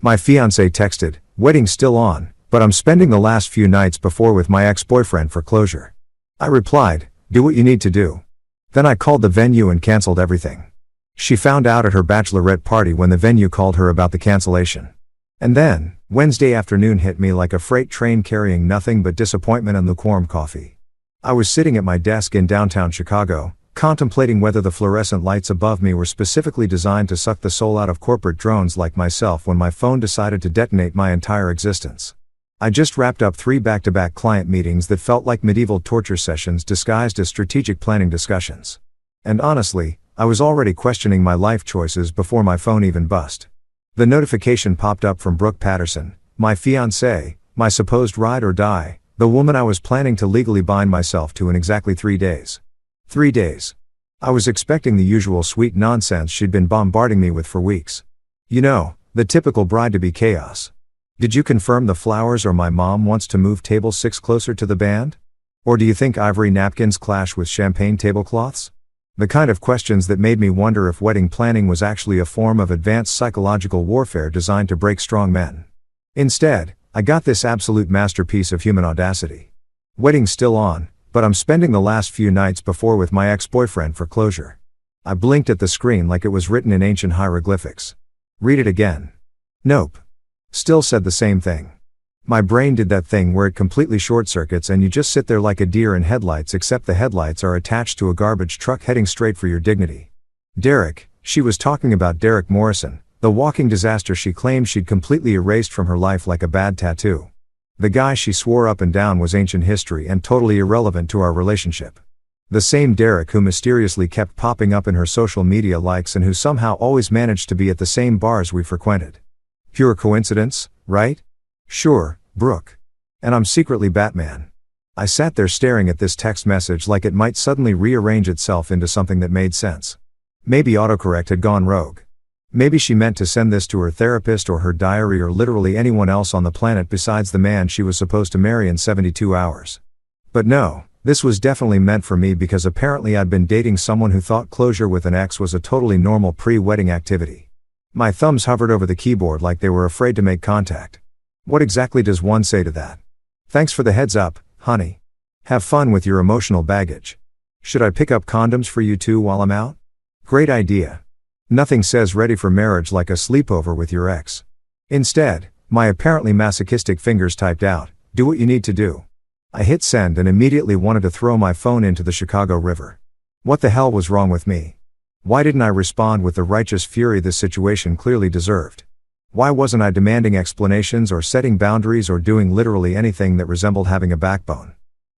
My fiancé texted, "Wedding still on, but I'm spending the last few nights before with my ex-boyfriend for closure." I replied, "Do what you need to do." Then I called the venue and canceled everything. She found out at her bachelorette party when the venue called her about the cancellation. And then, Wednesday afternoon hit me like a freight train carrying nothing but disappointment and lukewarm coffee. I was sitting at my desk in downtown Chicago, contemplating whether the fluorescent lights above me were specifically designed to suck the soul out of corporate drones like myself when my phone decided to detonate my entire existence. I just wrapped up 3 back-to-back client meetings that felt like medieval torture sessions disguised as strategic planning discussions. And honestly, I was already questioning my life choices before my phone even buzzed. The notification popped up from Brooke Patterson, my fiancée, my supposed ride or die, the woman I was planning to legally bind myself to in exactly 3 days. 3 days. I was expecting the usual sweet nonsense she'd been bombarding me with for weeks. You know, the typical bride-to-be chaos. Did you confirm the flowers or my mom wants to move table 6 closer to the band? Or do you think ivory napkins clash with champagne tablecloths? The kind of questions that made me wonder if wedding planning was actually a form of advanced psychological warfare designed to break strong men. Instead, I got this absolute masterpiece of human audacity. Wedding's still on, but I'm spending the last few nights before with my ex-boyfriend for closure. I blinked at the screen like it was written in ancient hieroglyphics. Read it again. Nope. Still said the same thing. My brain did that thing where it completely short-circuits and you just sit there like a deer in headlights, except the headlights are attached to a garbage truck heading straight for your dignity. Derek, she was talking about Derek Morrison, the walking disaster she claimed she'd completely erased from her life like a bad tattoo. The guy she swore up and down was ancient history and totally irrelevant to our relationship. The same Derek who mysteriously kept popping up in her social media likes and who somehow always managed to be at the same bars we frequented. Pure coincidence, right? Sure, Brooke. And I'm secretly Batman. I sat there staring at this text message like it might suddenly rearrange itself into something that made sense. Maybe autocorrect had gone rogue. Maybe she meant to send this to her therapist or her diary or literally anyone else on the planet besides the man she was supposed to marry in 72 hours. But no, this was definitely meant for me because apparently I'd been dating someone who thought closure with an ex was a totally normal pre-wedding activity. My thumbs hovered over the keyboard like they were afraid to make contact. What exactly does one say to that? Thanks for the heads up, honey. Have fun with your emotional baggage. Should I pick up condoms for you too while I'm out? Great idea. Nothing says ready for marriage like a sleepover with your ex. Instead, my apparently masochistic fingers typed out, "Do what you need to do." I hit send and immediately wanted to throw my phone into the Chicago River. What the hell was wrong with me? Why didn't I respond with the righteous fury this situation clearly deserved? Why wasn't I demanding explanations or setting boundaries or doing literally anything that resembled having a backbone?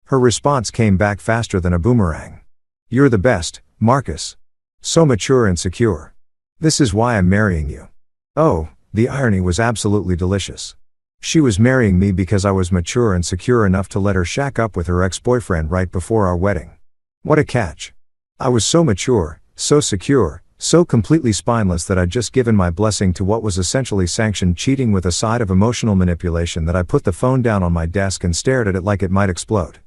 Her response came back faster than a boomerang. "You're the best, Marcus. So mature and secure. This is why I'm marrying you." Oh, the irony was absolutely delicious. She was marrying me because I was mature and secure enough to let her shack up with her ex-boyfriend right before our wedding. What a catch. I was so mature, so secure, so completely spineless that I'd just given my blessing to what was essentially sanctioned cheating with a side of emotional manipulation that I put the phone down on my desk and stared at it like it might explode.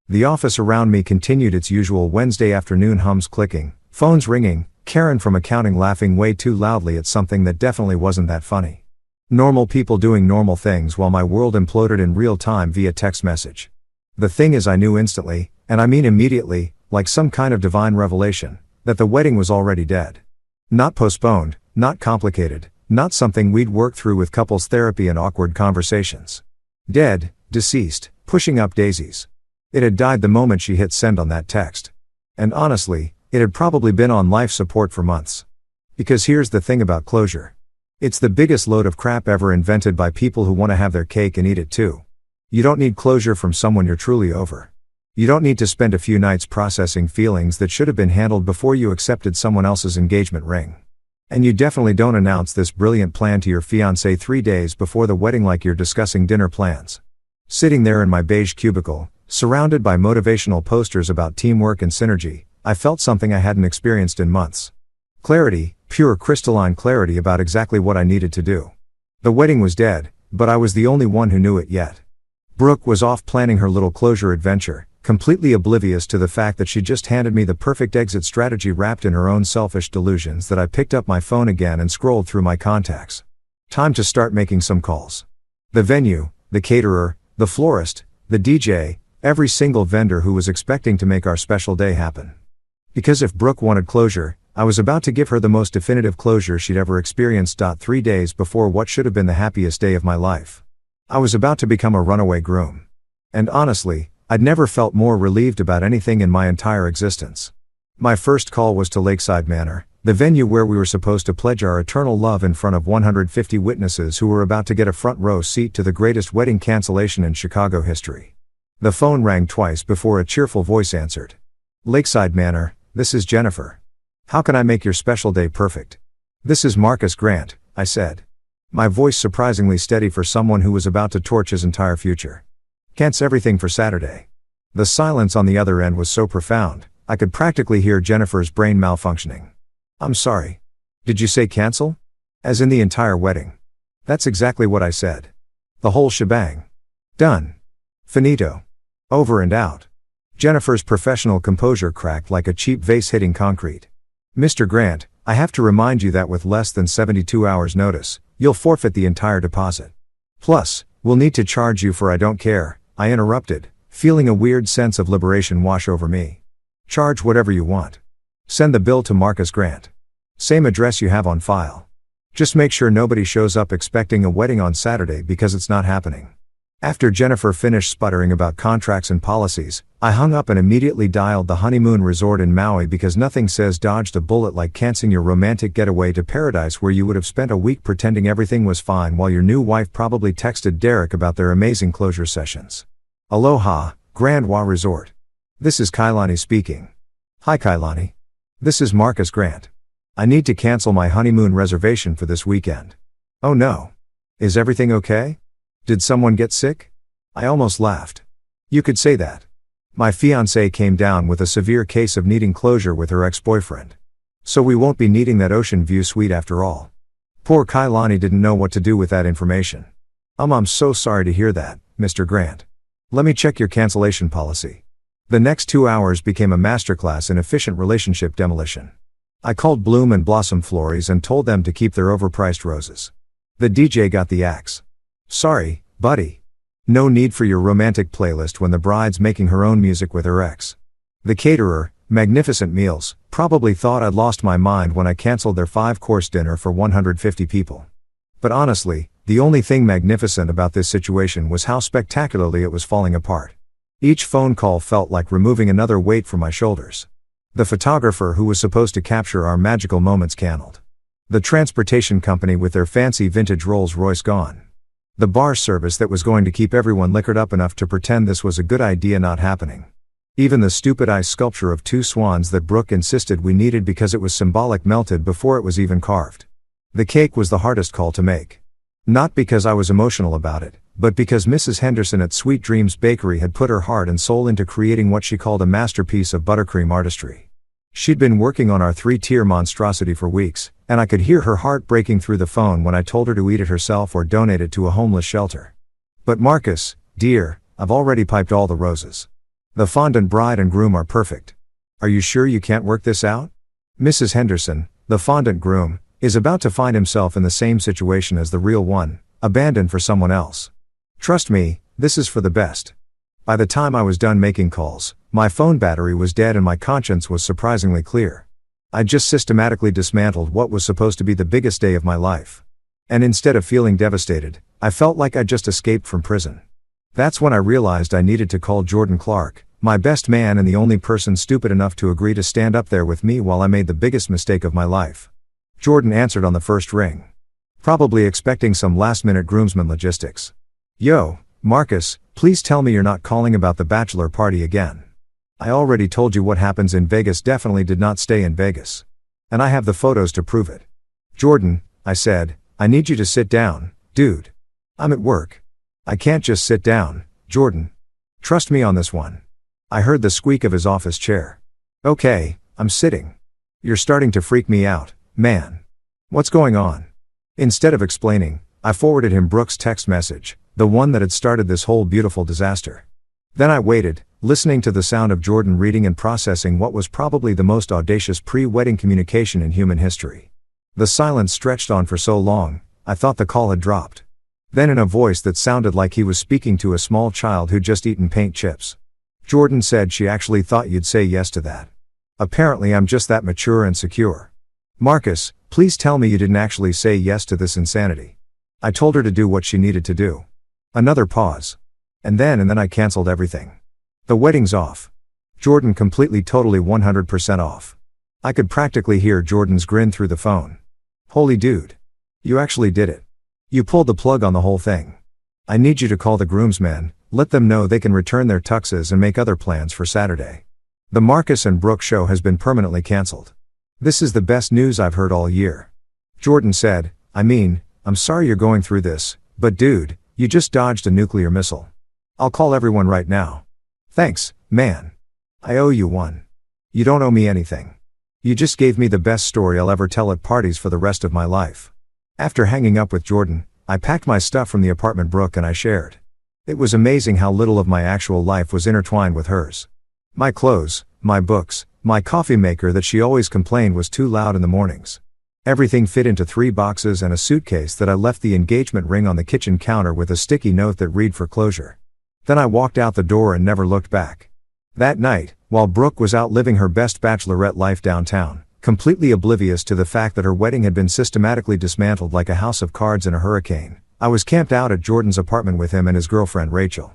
The office around me continued its usual Wednesday afternoon hums clicking, phones ringing, Karen from accounting laughing way too loudly at something that definitely wasn't that funny. Normal people doing normal things while my world imploded in real time via text message. The thing is, I knew instantly, and I mean immediately, like some kind of divine revelation, that the wedding was already dead. Not postponed, not complicated, not something we'd work through with couples therapy and awkward conversations. Dead, deceased, pushing up daisies. It had died the moment she hit send on that text. And honestly, it had probably been on life support for months. Because here's the thing about closure. It's the biggest load of crap ever invented by people who want to have their cake and eat it too. You don't need closure from someone you're truly over. You don't need to spend a few nights processing feelings that should have been handled before you accepted someone else's engagement ring. And you definitely don't announce this brilliant plan to your fiancé 3 days before the wedding like you're discussing dinner plans. Sitting there in my beige cubicle, surrounded by motivational posters about teamwork and synergy, I felt something I hadn't experienced in months. Clarity, pure crystalline clarity about exactly what I needed to do. The wedding was dead, but I was the only one who knew it yet. Brooke was off planning her little closure adventure, completely oblivious to the fact that she just handed me the perfect exit strategy wrapped in her own selfish delusions that I picked up my phone again and scrolled through my contacts. Time to start making some calls. The venue, the caterer, the florist, the DJ, every single vendor who was expecting to make our special day happen. Because if Brooke wanted closure, I was about to give her the most definitive closure she'd ever experienced. 3 days before what should have been the happiest day of my life, I was about to become a runaway groom. And honestly, I'd never felt more relieved about anything in my entire existence. My first call was to Lakeside Manor, the venue where we were supposed to pledge our eternal love in front of 150 witnesses who were about to get a front row seat to the greatest wedding cancellation in Chicago history. The phone rang twice before a cheerful voice answered. Lakeside Manor, this is Jennifer. How can I make your special day perfect? This is Marcus Grant, I said. My voice surprisingly steady for someone who was about to torch his entire future. Cancel everything for Saturday. The silence on the other end was so profound, I could practically hear Jennifer's brain malfunctioning. I'm sorry. Did you say cancel? As in the entire wedding? That's exactly what I said. The whole shebang. Done. Finito. Over and out. Jennifer's professional composure cracked like a cheap vase hitting concrete. Mr. Grant, I have to remind you that with less than 72 hours notice, you'll forfeit the entire deposit. Plus, we'll need to charge you for I don't care, I interrupted, feeling a weird sense of liberation wash over me. Charge whatever you want. Send the bill to Marcus Grant. Same address you have on file. Just make sure nobody shows up expecting a wedding on Saturday because it's not happening. After Jennifer finished sputtering about contracts and policies, I hung up and immediately dialed the honeymoon resort in Maui because nothing says dodged a bullet like canceling your romantic getaway to paradise where you would have spent a week pretending everything was fine while your new wife probably texted Derek about their amazing closure sessions. Aloha, Grand Wa Resort. This is Kailani speaking. Hi Kailani. This is Marcus Grant. I need to cancel my honeymoon reservation for this weekend. Oh no. Is everything okay? Did someone get sick? I almost laughed. You could say that. My fiancée came down with a severe case of needing closure with her ex-boyfriend. So we won't be needing that ocean view suite after all. Poor Kailani didn't know what to do with that information. I'm so sorry to hear that, Mr. Grant. Let me check your cancellation policy. The next 2 hours became a masterclass in efficient relationship demolition. I called Bloom and Blossom Florries and told them to keep their overpriced roses. The DJ got the axe. Sorry, buddy. No need for your romantic playlist when the bride's making her own music with her ex. The caterer, Magnificent Meals, probably thought I'd lost my mind when I canceled their 5-course dinner for 150 people. But honestly, the only thing magnificent about this situation was how spectacularly it was falling apart. Each phone call felt like removing another weight from my shoulders. The photographer who was supposed to capture our magical moments canceled. The transportation company with their fancy vintage Rolls-Royce gone. The bar service that was going to keep everyone liquored up enough to pretend this was a good idea not happening. Even the stupid ice sculpture of 2 swans that Brooke insisted we needed because it was symbolic melted before it was even carved. The cake was the hardest call to make. Not because I was emotional about it, but because Mrs. Henderson at Sweet Dreams Bakery had put her heart and soul into creating what she called a masterpiece of buttercream artistry. She'd been working on our 3-tier monstrosity for weeks, and I could hear her heart breaking through the phone when I told her to eat it herself or donate it to a homeless shelter. But Marcus, dear, I've already piped all the roses. The fondant bride and groom are perfect. Are you sure you can't work this out? Mrs. Henderson, the fondant groom, is about to find himself in the same situation as the real one, abandoned for someone else. Trust me, this is for the best. By the time I was done making calls, my phone battery was dead and my conscience was surprisingly clear. I just systematically dismantled what was supposed to be the biggest day of my life. And instead of feeling devastated, I felt like I'd just escaped from prison. That's when I realized I needed to call Jordan Clark, my best man and the only person stupid enough to agree to stand up there with me while I made the biggest mistake of my life. Jordan answered on the first ring. Probably expecting some last-minute groomsman logistics. Yo, Marcus, please tell me you're not calling about the bachelor party again. I already told you what happens in Vegas definitely did not stay in Vegas. And I have the photos to prove it. Jordan, I said, I need you to sit down, dude. I'm at work. I can't just sit down, Jordan. Trust me on this one. I heard the squeak of his office chair. Okay, I'm sitting. You're starting to freak me out, man. What's going on? Instead of explaining, I forwarded him Brooke's text message, the one that had started this whole beautiful disaster. Then I waited, listening to the sound of Jordan reading and processing what was probably the most audacious pre-wedding communication in human history. The silence stretched on for so long, I thought the call had dropped. Then in a voice that sounded like he was speaking to a small child who'd just eaten paint chips. Jordan said she actually thought you'd say yes to that. Apparently I'm just that mature and secure. Marcus, please tell me you didn't actually say yes to this insanity. I told her to do what she needed to do. Another pause. And then I canceled everything. The wedding's off. Jordan completely totally 100% off. I could practically hear Jordan's grin through the phone. Holy dude. You actually did it. You pulled the plug on the whole thing. I need you to call the groomsmen, let them know they can return their tuxes and make other plans for Saturday. The Marcus and Brooke show has been permanently cancelled. This is the best news I've heard all year. Jordan said, I'm sorry you're going through this, but dude, you just dodged a nuclear missile. I'll call everyone right now. Thanks, man. I owe you one. You don't owe me anything. You just gave me the best story I'll ever tell at parties for the rest of my life. After hanging up with Jordan, I packed my stuff from the apartment Brooke and I shared. It was amazing how little of my actual life was intertwined with hers. My clothes, my books, my coffee maker that she always complained was too loud in the mornings. Everything fit into 3 boxes and a suitcase that I left the engagement ring on the kitchen counter with a sticky note that read for closure. Then I walked out the door and never looked back. That night, while Brooke was out living her best bachelorette life downtown, completely oblivious to the fact that her wedding had been systematically dismantled like a house of cards in a hurricane, I was camped out at Jordan's apartment with him and his girlfriend Rachel.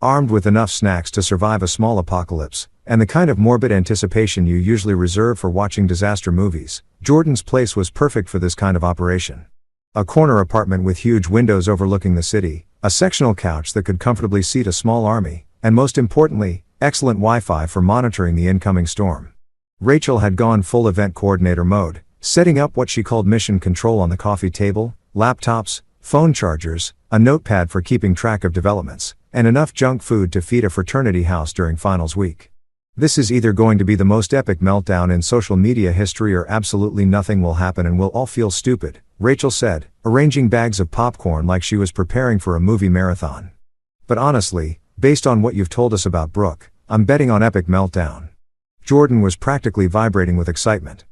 Armed with enough snacks to survive a small apocalypse, and the kind of morbid anticipation you usually reserve for watching disaster movies, Jordan's place was perfect for this kind of operation. A corner apartment with huge windows overlooking the city, a sectional couch that could comfortably seat a small army, and most importantly, excellent Wi-Fi for monitoring the incoming storm. Rachel had gone full event coordinator mode, setting up what she called mission control on the coffee table, laptops, phone chargers, a notepad for keeping track of developments, and enough junk food to feed a fraternity house during finals week. This is either going to be the most epic meltdown in social media history or absolutely nothing will happen and we'll all feel stupid, Rachel said, arranging bags of popcorn like she was preparing for a movie marathon. But honestly, based on what you've told us about Brooke, I'm betting on epic meltdown. Jordan was practically vibrating with excitement.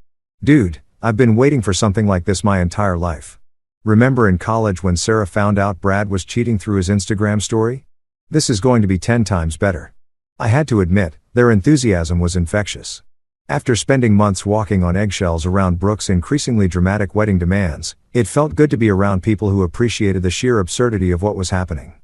Dude, I've been waiting for something like this my entire life. Remember in college when Sarah found out Brad was cheating through his Instagram story? This is going to be 10 times better. I had to admit, their enthusiasm was infectious. After spending months walking on eggshells around Brooke's increasingly dramatic wedding demands, it felt good to be around people who appreciated the sheer absurdity of what was happening.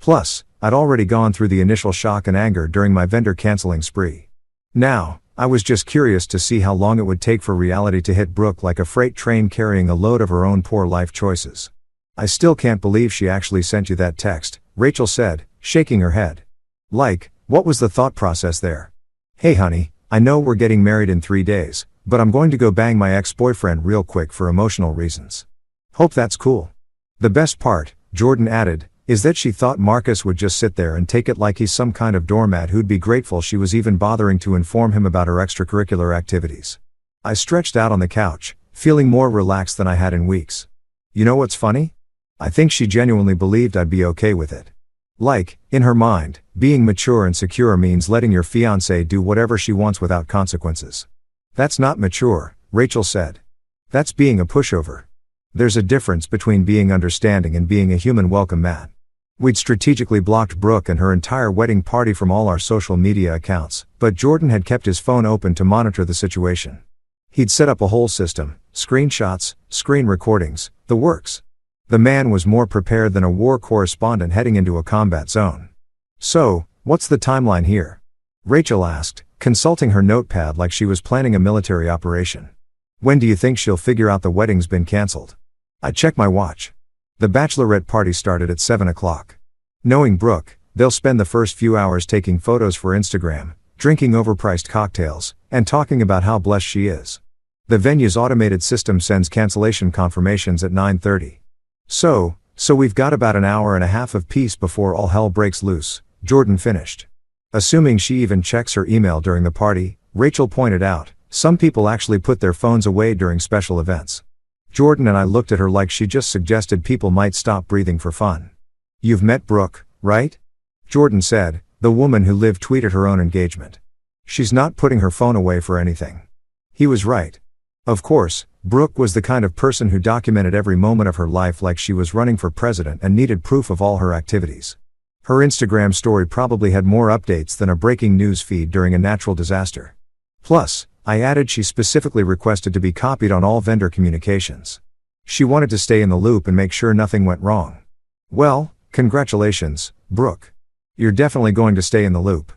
Plus, I'd already gone through the initial shock and anger during my vendor canceling spree. Now, I was just curious to see how long it would take for reality to hit Brooke like a freight train carrying a load of her own poor life choices. I still can't believe she actually sent you that text, Rachel said, shaking her head. Like, what was the thought process there? Hey honey, I know we're getting married in 3 days, but I'm going to go bang my ex-boyfriend real quick for emotional reasons. Hope that's cool. The best part, Jordan added, is that she thought Marcus would just sit there and take it like he's some kind of doormat who'd be grateful she was even bothering to inform him about her extracurricular activities. I stretched out on the couch, feeling more relaxed than I had in weeks. You know what's funny? I think she genuinely believed I'd be okay with it. Like, in her mind, being mature and secure means letting your fiancé do whatever she wants without consequences. That's not mature, Rachel said. That's being a pushover. There's a difference between being understanding and being a human welcome mat. We'd strategically blocked Brooke and her entire wedding party from all our social media accounts, but Jordan had kept his phone open to monitor the situation. He'd set up a whole system, screenshots, screen recordings, the works. The man was more prepared than a war correspondent heading into a combat zone. So, what's the timeline here? Rachel asked, consulting her notepad like she was planning a military operation. When do you think she'll figure out the wedding's been cancelled? I checked my watch. The bachelorette party started at 7 o'clock. Knowing Brooke, they'll spend the first few hours taking photos for Instagram, drinking overpriced cocktails, and talking about how blessed she is. The venue's automated system sends cancellation confirmations at 9:30. So we've got about an hour and a half of peace before all hell breaks loose, Jordan finished. Assuming she even checks her email during the party, Rachel pointed out, some people actually put their phones away during special events. Jordan and I looked at her like she just suggested people might stop breathing for fun. You've met Brooke, right? Jordan said, the woman who live tweeted her own engagement. She's not putting her phone away for anything. He was right. Of course, Brooke was the kind of person who documented every moment of her life like she was running for president and needed proof of all her activities. Her Instagram story probably had more updates than a breaking news feed during a natural disaster. Plus, I added she specifically requested to be copied on all vendor communications. She wanted to stay in the loop and make sure nothing went wrong. Well, congratulations, Brooke. You're definitely going to stay in the loop.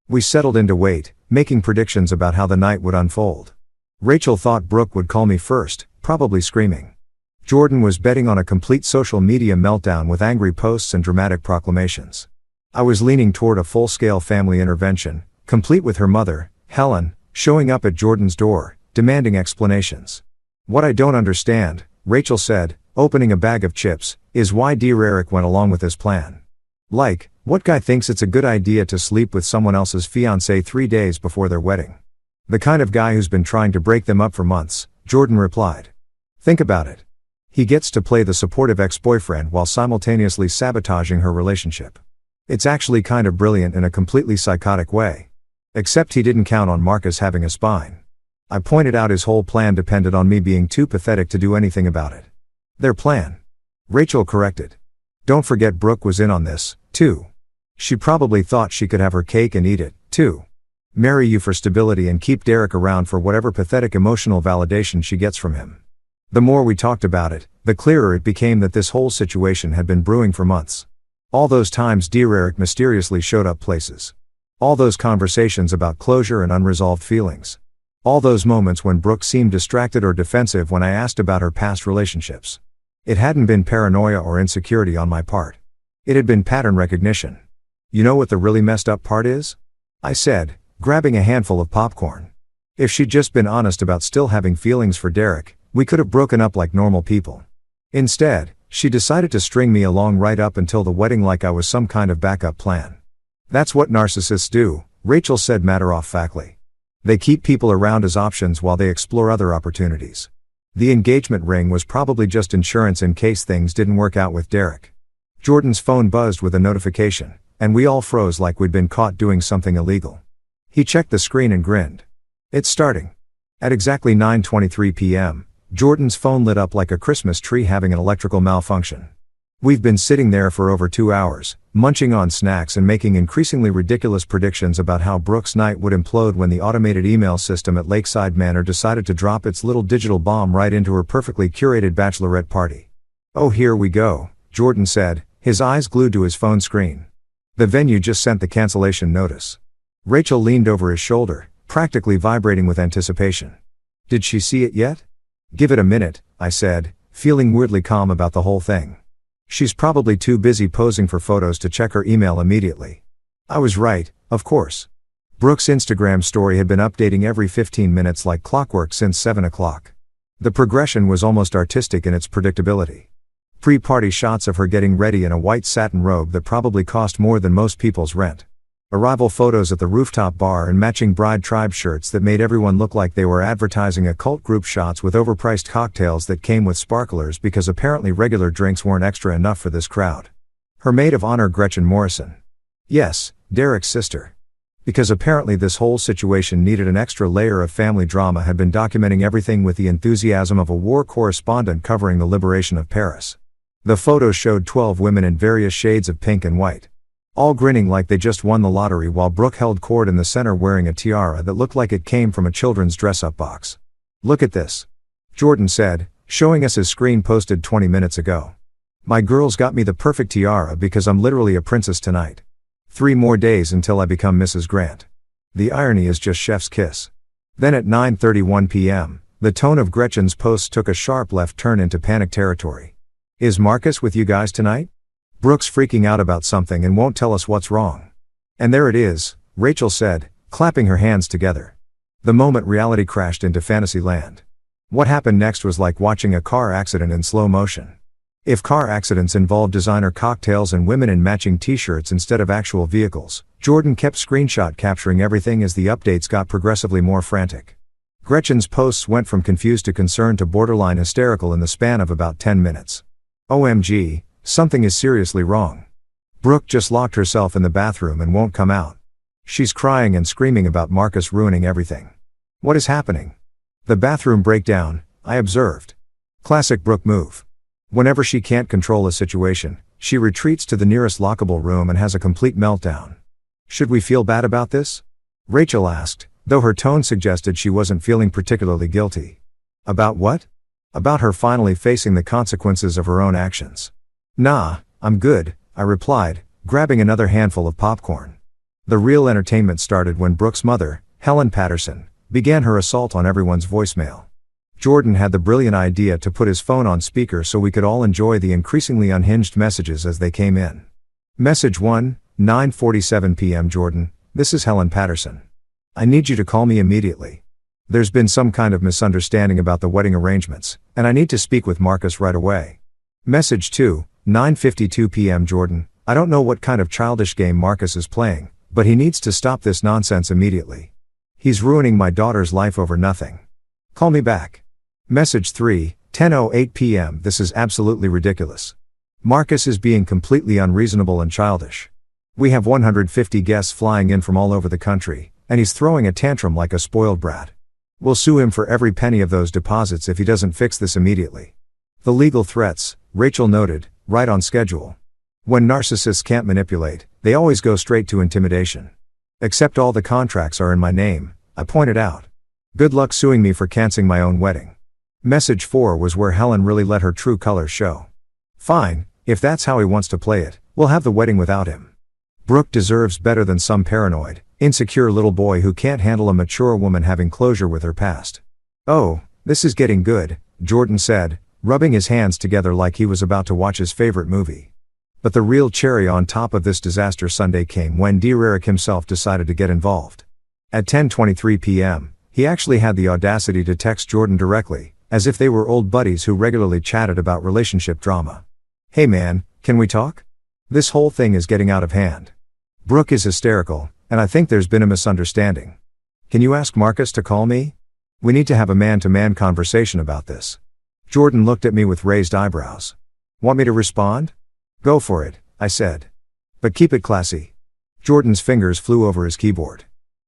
We settled in to wait, making predictions about how the night would unfold. Rachel thought Brooke would call me first, probably screaming. Jordan was betting on a complete social media meltdown with angry posts and dramatic proclamations. I was leaning toward a full-scale family intervention, complete with her mother, Helen, showing up at Jordan's door, demanding explanations. What I don't understand, Rachel said, opening a bag of chips, is why Derek went along with this plan. Like, what guy thinks it's a good idea to sleep with someone else's fiancée 3 days before their wedding? The kind of guy who's been trying to break them up for months, Jordan replied. Think about it. He gets to play the supportive ex-boyfriend while simultaneously sabotaging her relationship. It's actually kind of brilliant in a completely psychotic way. Except he didn't count on Marcus having a spine. I pointed out his whole plan depended on me being too pathetic to do anything about it. Their plan. Rachel corrected. Don't forget Brooke was in on this, too. She probably thought she could have her cake and eat it, too. Marry you for stability and keep Derek around for whatever pathetic emotional validation she gets from him. The more we talked about it, the clearer it became that this whole situation had been brewing for months. All those times Derek mysteriously showed up places. All those conversations about closure and unresolved feelings. All those moments when Brooke seemed distracted or defensive when I asked about her past relationships. It hadn't been paranoia or insecurity on my part. It had been pattern recognition. You know what the really messed up part is? I said, grabbing a handful of popcorn. If she'd just been honest about still having feelings for Derek, we could have broken up like normal people. Instead, she decided to string me along right up until the wedding like I was some kind of backup plan. That's what narcissists do, Rachel said matter-of-factly. They keep people around as options while they explore other opportunities. The engagement ring was probably just insurance in case things didn't work out with Derek. Jordan's phone buzzed with a notification, and we all froze like we'd been caught doing something illegal. He checked the screen and grinned. It's starting. At exactly 9:23 p.m., Jordan's phone lit up like a Christmas tree having an electrical malfunction. We've been sitting there for over 2 hours, munching on snacks and making increasingly ridiculous predictions about how Brooke's night would implode when the automated email system at Lakeside Manor decided to drop its little digital bomb right into her perfectly curated bachelorette party. Oh, here we go, Jordan said, his eyes glued to his phone screen. The venue just sent the cancellation notice. Rachel leaned over his shoulder, practically vibrating with anticipation. Did she see it yet? Give it a minute, I said, feeling weirdly calm about the whole thing. She's probably too busy posing for photos to check her email immediately. I was right, of course. Brooke's Instagram story had been updating every 15 minutes like clockwork since 7 o'clock. The progression was almost artistic in its predictability. Pre-party shots of her getting ready in a white satin robe that probably cost more than most people's rent. Arrival photos at the rooftop bar and matching bride tribe shirts that made everyone look like they were advertising a cult group, shots with overpriced cocktails that came with sparklers because apparently regular drinks weren't extra enough for this crowd. Her maid of honor Gretchen Morrison. Yes, Derek's sister. Because apparently this whole situation needed an extra layer of family drama, had been documenting everything with the enthusiasm of a war correspondent covering the liberation of Paris. The photos showed 12 women in various shades of pink and white. All grinning like they just won the lottery, while Brooke held court in the center wearing a tiara that looked like it came from a children's dress-up box. Look at this, Jordan said, showing us his screen posted 20 minutes ago. My girls got me the perfect tiara because I'm literally a princess tonight. 3 more days until I become Mrs. Grant. The irony is just chef's kiss. Then at 9:31 p.m., the tone of Gretchen's posts took a sharp left turn into panic territory. Is Marcus with you guys tonight? Brooke's freaking out about something and won't tell us what's wrong. And there it is, Rachel said, clapping her hands together. The moment reality crashed into fantasy land. What happened next was like watching a car accident in slow motion. If car accidents involved designer cocktails and women in matching t-shirts instead of actual vehicles, Jordan kept screenshot capturing everything as the updates got progressively more frantic. Gretchen's posts went from confused to concerned to borderline hysterical in the span of about 10 minutes. OMG, something is seriously wrong. Brooke just locked herself in the bathroom and won't come out. She's crying and screaming about Marcus ruining everything. What is happening? The bathroom breakdown, I observed. Classic Brooke move. Whenever she can't control a situation, she retreats to the nearest lockable room and has a complete meltdown. Should we feel bad about this? Rachel asked, though her tone suggested she wasn't feeling particularly guilty. About what? About her finally facing the consequences of her own actions. Nah, I'm good, I replied, grabbing another handful of popcorn. The real entertainment started when Brooke's mother, Helen Patterson, began her assault on everyone's voicemail. Jordan had the brilliant idea to put his phone on speaker so we could all enjoy the increasingly unhinged messages as they came in. Message 1, 9:47 p.m. Jordan, this is Helen Patterson. I need you to call me immediately. There's been some kind of misunderstanding about the wedding arrangements, and I need to speak with Marcus right away. Message 2, 9:52 p.m. Jordan, I don't know what kind of childish game Marcus is playing, but he needs to stop this nonsense immediately. He's ruining my daughter's life over nothing. Call me back. Message 3, 10:08 p.m. This is absolutely ridiculous. Marcus is being completely unreasonable and childish. We have 150 guests flying in from all over the country, and he's throwing a tantrum like a spoiled brat. We'll sue him for every penny of those deposits if he doesn't fix this immediately. The legal threats, Rachel noted, right on schedule. When narcissists can't manipulate, they always go straight to intimidation. Except all the contracts are in my name, I pointed out. Good luck suing me for canceling my own wedding. Message 4 was where Helen really let her true colors show. Fine, if that's how he wants to play it, we'll have the wedding without him. Brooke deserves better than some paranoid, insecure little boy who can't handle a mature woman having closure with her past. Oh, this is getting good, Jordan said, rubbing his hands together like he was about to watch his favorite movie. But the real cherry on top of this disaster Sunday came when Derek himself decided to get involved. At 10:23 p.m., he actually had the audacity to text Jordan directly, as if they were old buddies who regularly chatted about relationship drama. Hey man, can we talk? This whole thing is getting out of hand. Brooke is hysterical, and I think there's been a misunderstanding. Can you ask Marcus to call me? We need to have a man-to-man conversation about this. Jordan looked at me with raised eyebrows. Want me to respond? Go for it, I said. But keep it classy. Jordan's fingers flew over his keyboard.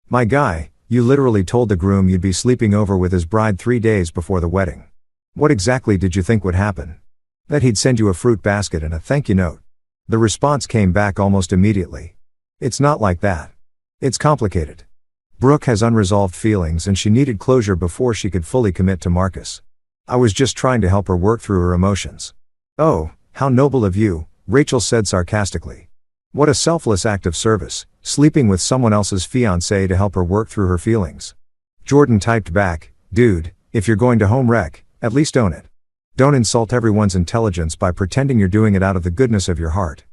My guy, you literally told the groom you'd be sleeping over with his bride 3 days before the wedding. What exactly did you think would happen? That he'd send you a fruit basket and a thank you note. The response came back almost immediately. It's not like that. It's complicated. Brooke has unresolved feelings and she needed closure before she could fully commit to Marcus. I was just trying to help her work through her emotions. Oh, how noble of you, Rachel said sarcastically. What a selfless act of service, sleeping with someone else's fiancé to help her work through her feelings. Jordan typed back, dude, if you're going to home wreck, at least own it. Don't insult everyone's intelligence by pretending you're doing it out of the goodness of your heart.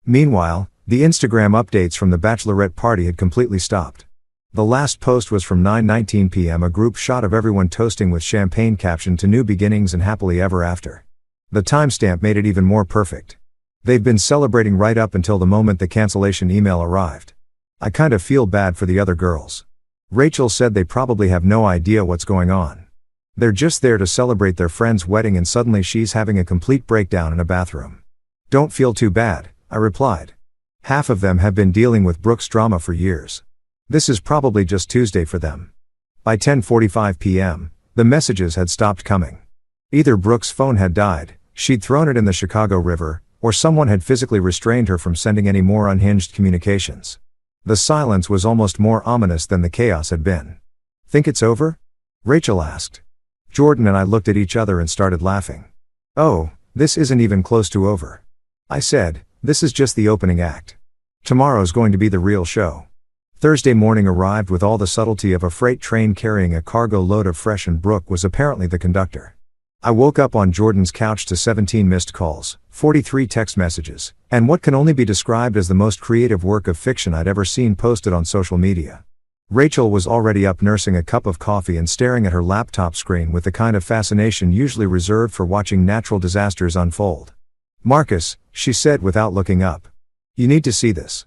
Meanwhile, the Instagram updates from the bachelorette party had completely stopped. The last post was from 9:19 p.m. a group shot of everyone toasting with champagne captioned to new beginnings and happily ever after. The timestamp made it even more perfect. They've been celebrating right up until the moment the cancellation email arrived. I kind of feel bad for the other girls. Rachel said they probably have no idea what's going on. They're just there to celebrate their friend's wedding and suddenly she's having a complete breakdown in a bathroom. Don't feel too bad, I replied. Half of them have been dealing with Brooke's drama for years. This is probably just Tuesday for them. By 10:45 p.m., the messages had stopped coming. Either Brooke's phone had died, she'd thrown it in the Chicago River, or someone had physically restrained her from sending any more unhinged communications. The silence was almost more ominous than the chaos had been. Think it's over? Rachel asked. Jordan and I looked at each other and started laughing. Oh, this isn't even close to over. I said, this is just the opening act. Tomorrow's going to be the real show. Thursday morning arrived with all the subtlety of a freight train carrying a cargo load of fresh and Brooke was apparently the conductor. I woke up on Jordan's couch to 17 missed calls, 43 text messages, and what can only be described as the most creative work of fiction I'd ever seen posted on social media. Rachel was already up nursing a cup of coffee and staring at her laptop screen with the kind of fascination usually reserved for watching natural disasters unfold. Marcus, she said without looking up. You need to see this.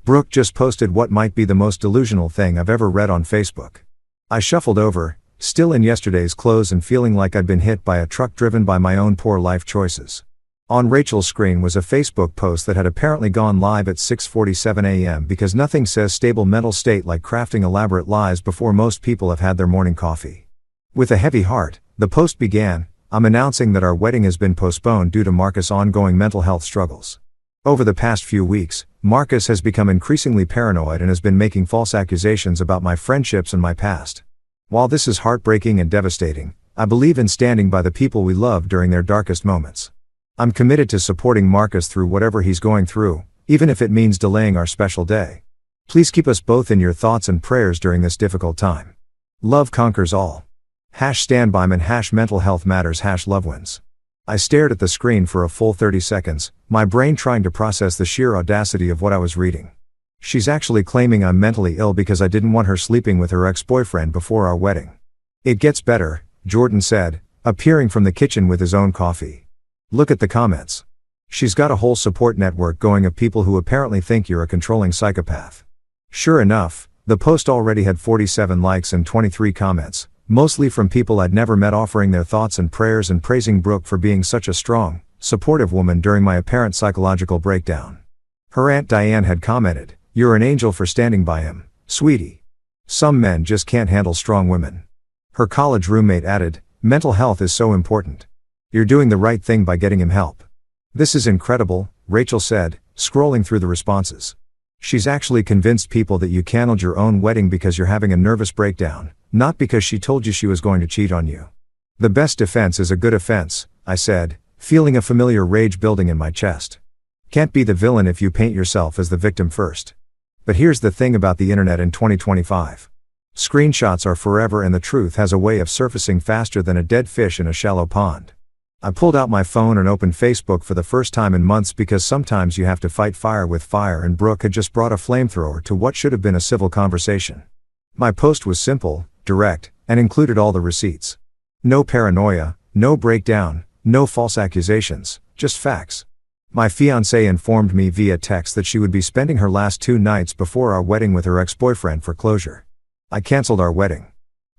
Brooke just posted what might be the most delusional thing I've ever read on Facebook. I shuffled over, still in yesterday's clothes and feeling like I'd been hit by a truck driven by my own poor life choices. On Rachel's screen was a Facebook post that had apparently gone live at 6:47 a.m. because nothing says stable mental state like crafting elaborate lies before most people have had their morning coffee. With a heavy heart, The post began, "I'm announcing that our wedding has been postponed due to Marcus' ongoing mental health struggles. Over the past few weeks, Marcus has become increasingly paranoid and has been making false accusations about my friendships and my past. While this is heartbreaking and devastating, I believe in standing by the people we love during their darkest moments. I'm committed to supporting Marcus through whatever he's going through, even if it means delaying our special day. Please keep us both in your thoughts and prayers during this difficult time. Love conquers all. #standbyman #mental health matters #lovewhens." I stared at the screen for a full 30 seconds, my brain trying to process the sheer audacity of what I was reading. She's actually claiming I'm mentally ill because I didn't want her sleeping with her ex-boyfriend before our wedding. "It gets better," Jordan said, appearing from the kitchen with his own coffee. "Look at the comments. She's got a whole support network going of people who apparently think you're a controlling psychopath." Sure enough, the post already had 47 likes and 23 comments, mostly from people I'd never met offering their thoughts and prayers and praising Brooke for being such a strong, supportive woman during my apparent psychological breakdown. Her Aunt Diane had commented, "You're an angel for standing by him, sweetie. Some men just can't handle strong women." Her college roommate added, "Mental health is so important. You're doing the right thing by getting him help." "This is incredible," Rachel said, scrolling through the responses. "She's actually convinced people that you canceled your own wedding because you're having a nervous breakdown, not because she told you she was going to cheat on you." "The best defense is a good offense," I said, feeling a familiar rage building in my chest. Can't be the villain if you paint yourself as the victim first. But here's the thing about the internet in 2025. Screenshots are forever and the truth has a way of surfacing faster than a dead fish in a shallow pond. I pulled out my phone and opened Facebook for the first time in months because sometimes you have to fight fire with fire, and Brooke had just brought a flamethrower to what should have been a civil conversation. My post was simple, direct, and included all the receipts. No paranoia, no breakdown, no false accusations, just facts. My fiancée informed me via text that she would be spending her last 2 nights before our wedding with her ex-boyfriend for closure. I canceled our wedding.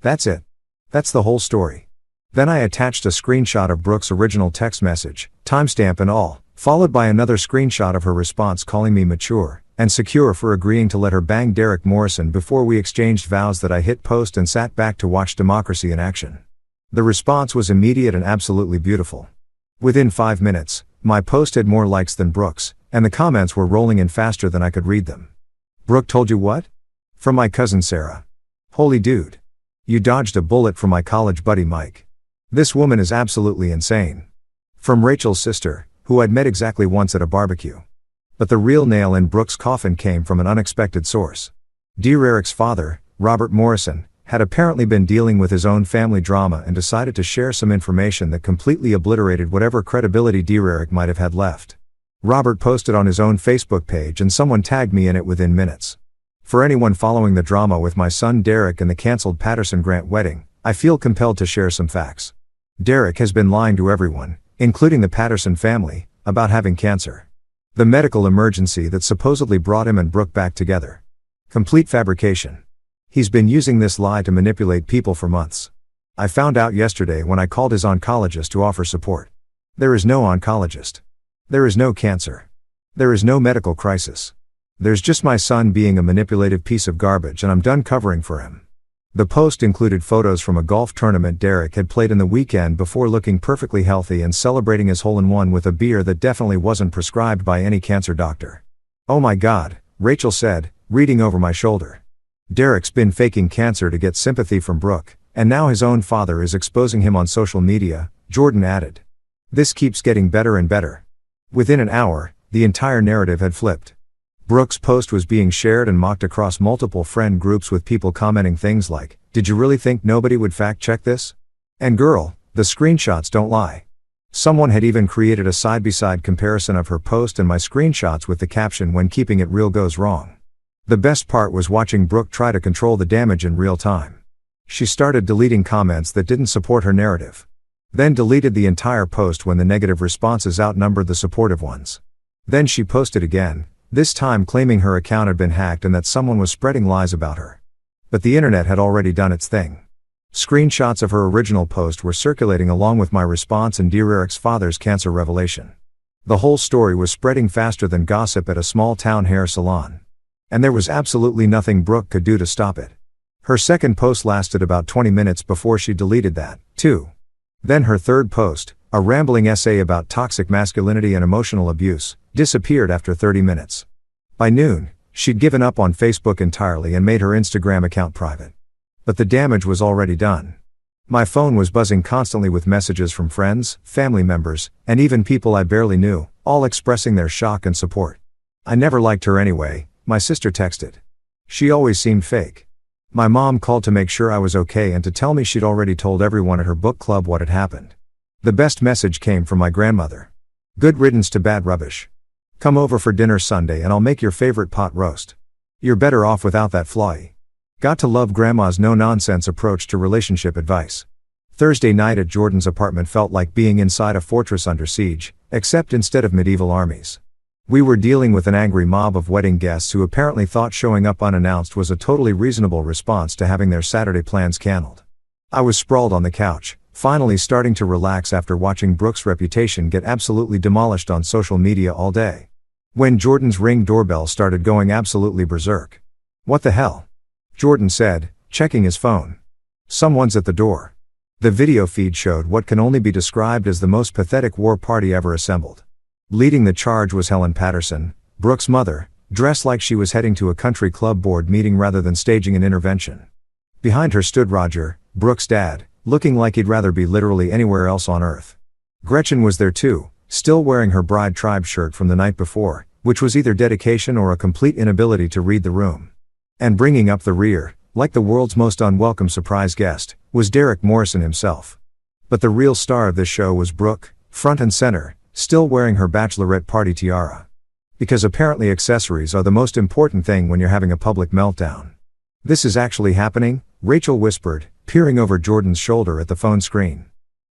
That's it. That's the whole story. Then I attached a screenshot of Brooke's original text message, timestamp and all, followed by another screenshot of her response calling me mature and secure for agreeing to let her bang Derek Morrison before we exchanged vows. That I hit post and sat back to watch democracy in action. The response was immediate and absolutely beautiful. Within 5 minutes, my post had more likes than Brooke's, and the comments were rolling in faster than I could read them. "Brooke told you what?" From my cousin Sarah. "Holy dude. You dodged a bullet from my college buddy Mike. This woman is absolutely insane." From Rachel's sister, who I'd met exactly once at a barbecue. But the real nail in Brooke's coffin came from an unexpected source. Dear Eric's father, Robert Morrison, had apparently been dealing with his own family drama and decided to share some information that completely obliterated whatever credibility Dear Eric might have had left. Robert posted on his own Facebook page and someone tagged me in it within minutes. For anyone following the drama with my son Derek and the cancelled Patterson Grant wedding, I feel compelled to share some facts. Derek has been lying to everyone, including the Patterson family, about having cancer. The medical emergency that supposedly brought him and Brooke back together. Complete fabrication. He's been using this lie to manipulate people for months. I found out yesterday when I called his oncologist to offer support. There is no oncologist. There is no cancer. There is no medical crisis. There's just my son being a manipulative piece of garbage, and I'm done covering for him. The post included photos from a golf tournament Derek had played in the weekend before looking perfectly healthy and celebrating his hole-in-one with a beer that definitely wasn't prescribed by any cancer doctor. "Oh my God," Rachel said, reading over my shoulder. "Derek's been faking cancer to get sympathy from Brooke, and now his own father is exposing him on social media," Jordan added. "This keeps getting better and better." Within an hour, the entire narrative had flipped. Brooke's post was being shared and mocked across multiple friend groups with people commenting things like, "Did you really think nobody would fact-check this?" And "Girl, the screenshots don't lie." Someone had even created a side-by-side comparison of her post and my screenshots with the caption, "When keeping it real goes wrong." The best part was watching Brooke try to control the damage in real time. She started deleting comments that didn't support her narrative. Then deleted the entire post when the negative responses outnumbered the supportive ones. Then she posted again, this time claiming her account had been hacked and that someone was spreading lies about her. But the internet had already done its thing. Screenshots of her original post were circulating along with my response and Dear Eric's father's cancer revelation. The whole story was spreading faster than gossip at a small-town hair salon. And there was absolutely nothing Brooke could do to stop it. Her second post lasted about 20 minutes before she deleted that, too. Then her third post, a rambling essay about toxic masculinity and emotional abuse, disappeared after 30 minutes. By noon, she'd given up on Facebook entirely and made her Instagram account private. But the damage was already done. My phone was buzzing constantly with messages from friends, family members, and even people I barely knew, all expressing their shock and support. I never liked her anyway, my sister texted. She always seemed fake. My mom called to make sure I was okay and to tell me she'd already told everyone at her book club what had happened. The best message came from my grandmother. Good riddance to bad rubbish. Come over for dinner Sunday and I'll make your favorite pot roast. You're better off without that flawy. Got to love Grandma's no-nonsense approach to relationship advice. Thursday night at Jordan's apartment felt like being inside a fortress under siege, except instead of medieval armies. We were dealing with an angry mob of wedding guests who apparently thought showing up unannounced was a totally reasonable response to having their Saturday plans canceled. I was sprawled on the couch, finally starting to relax after watching Brooke's reputation get absolutely demolished on social media all day. When Jordan's Ring doorbell started going absolutely berserk. What the hell? Jordan said, checking his phone. Someone's at the door. The video feed showed what can only be described as the most pathetic war party ever assembled. Leading the charge was Helen Patterson, Brooke's mother, dressed like she was heading to a country club board meeting rather than staging an intervention. Behind her stood Roger, Brooke's dad, looking like he'd rather be literally anywhere else on earth. Gretchen was there too, still wearing her bride tribe shirt from the night before, which was either dedication or a complete inability to read the room. And bringing up the rear, like the world's most unwelcome surprise guest, was Derek Morrison himself. But the real star of this show was Brooke, front and center, still wearing her bachelorette party tiara. Because apparently accessories are the most important thing when you're having a public meltdown. This is actually happening, Rachel whispered, peering over Jordan's shoulder at the phone screen.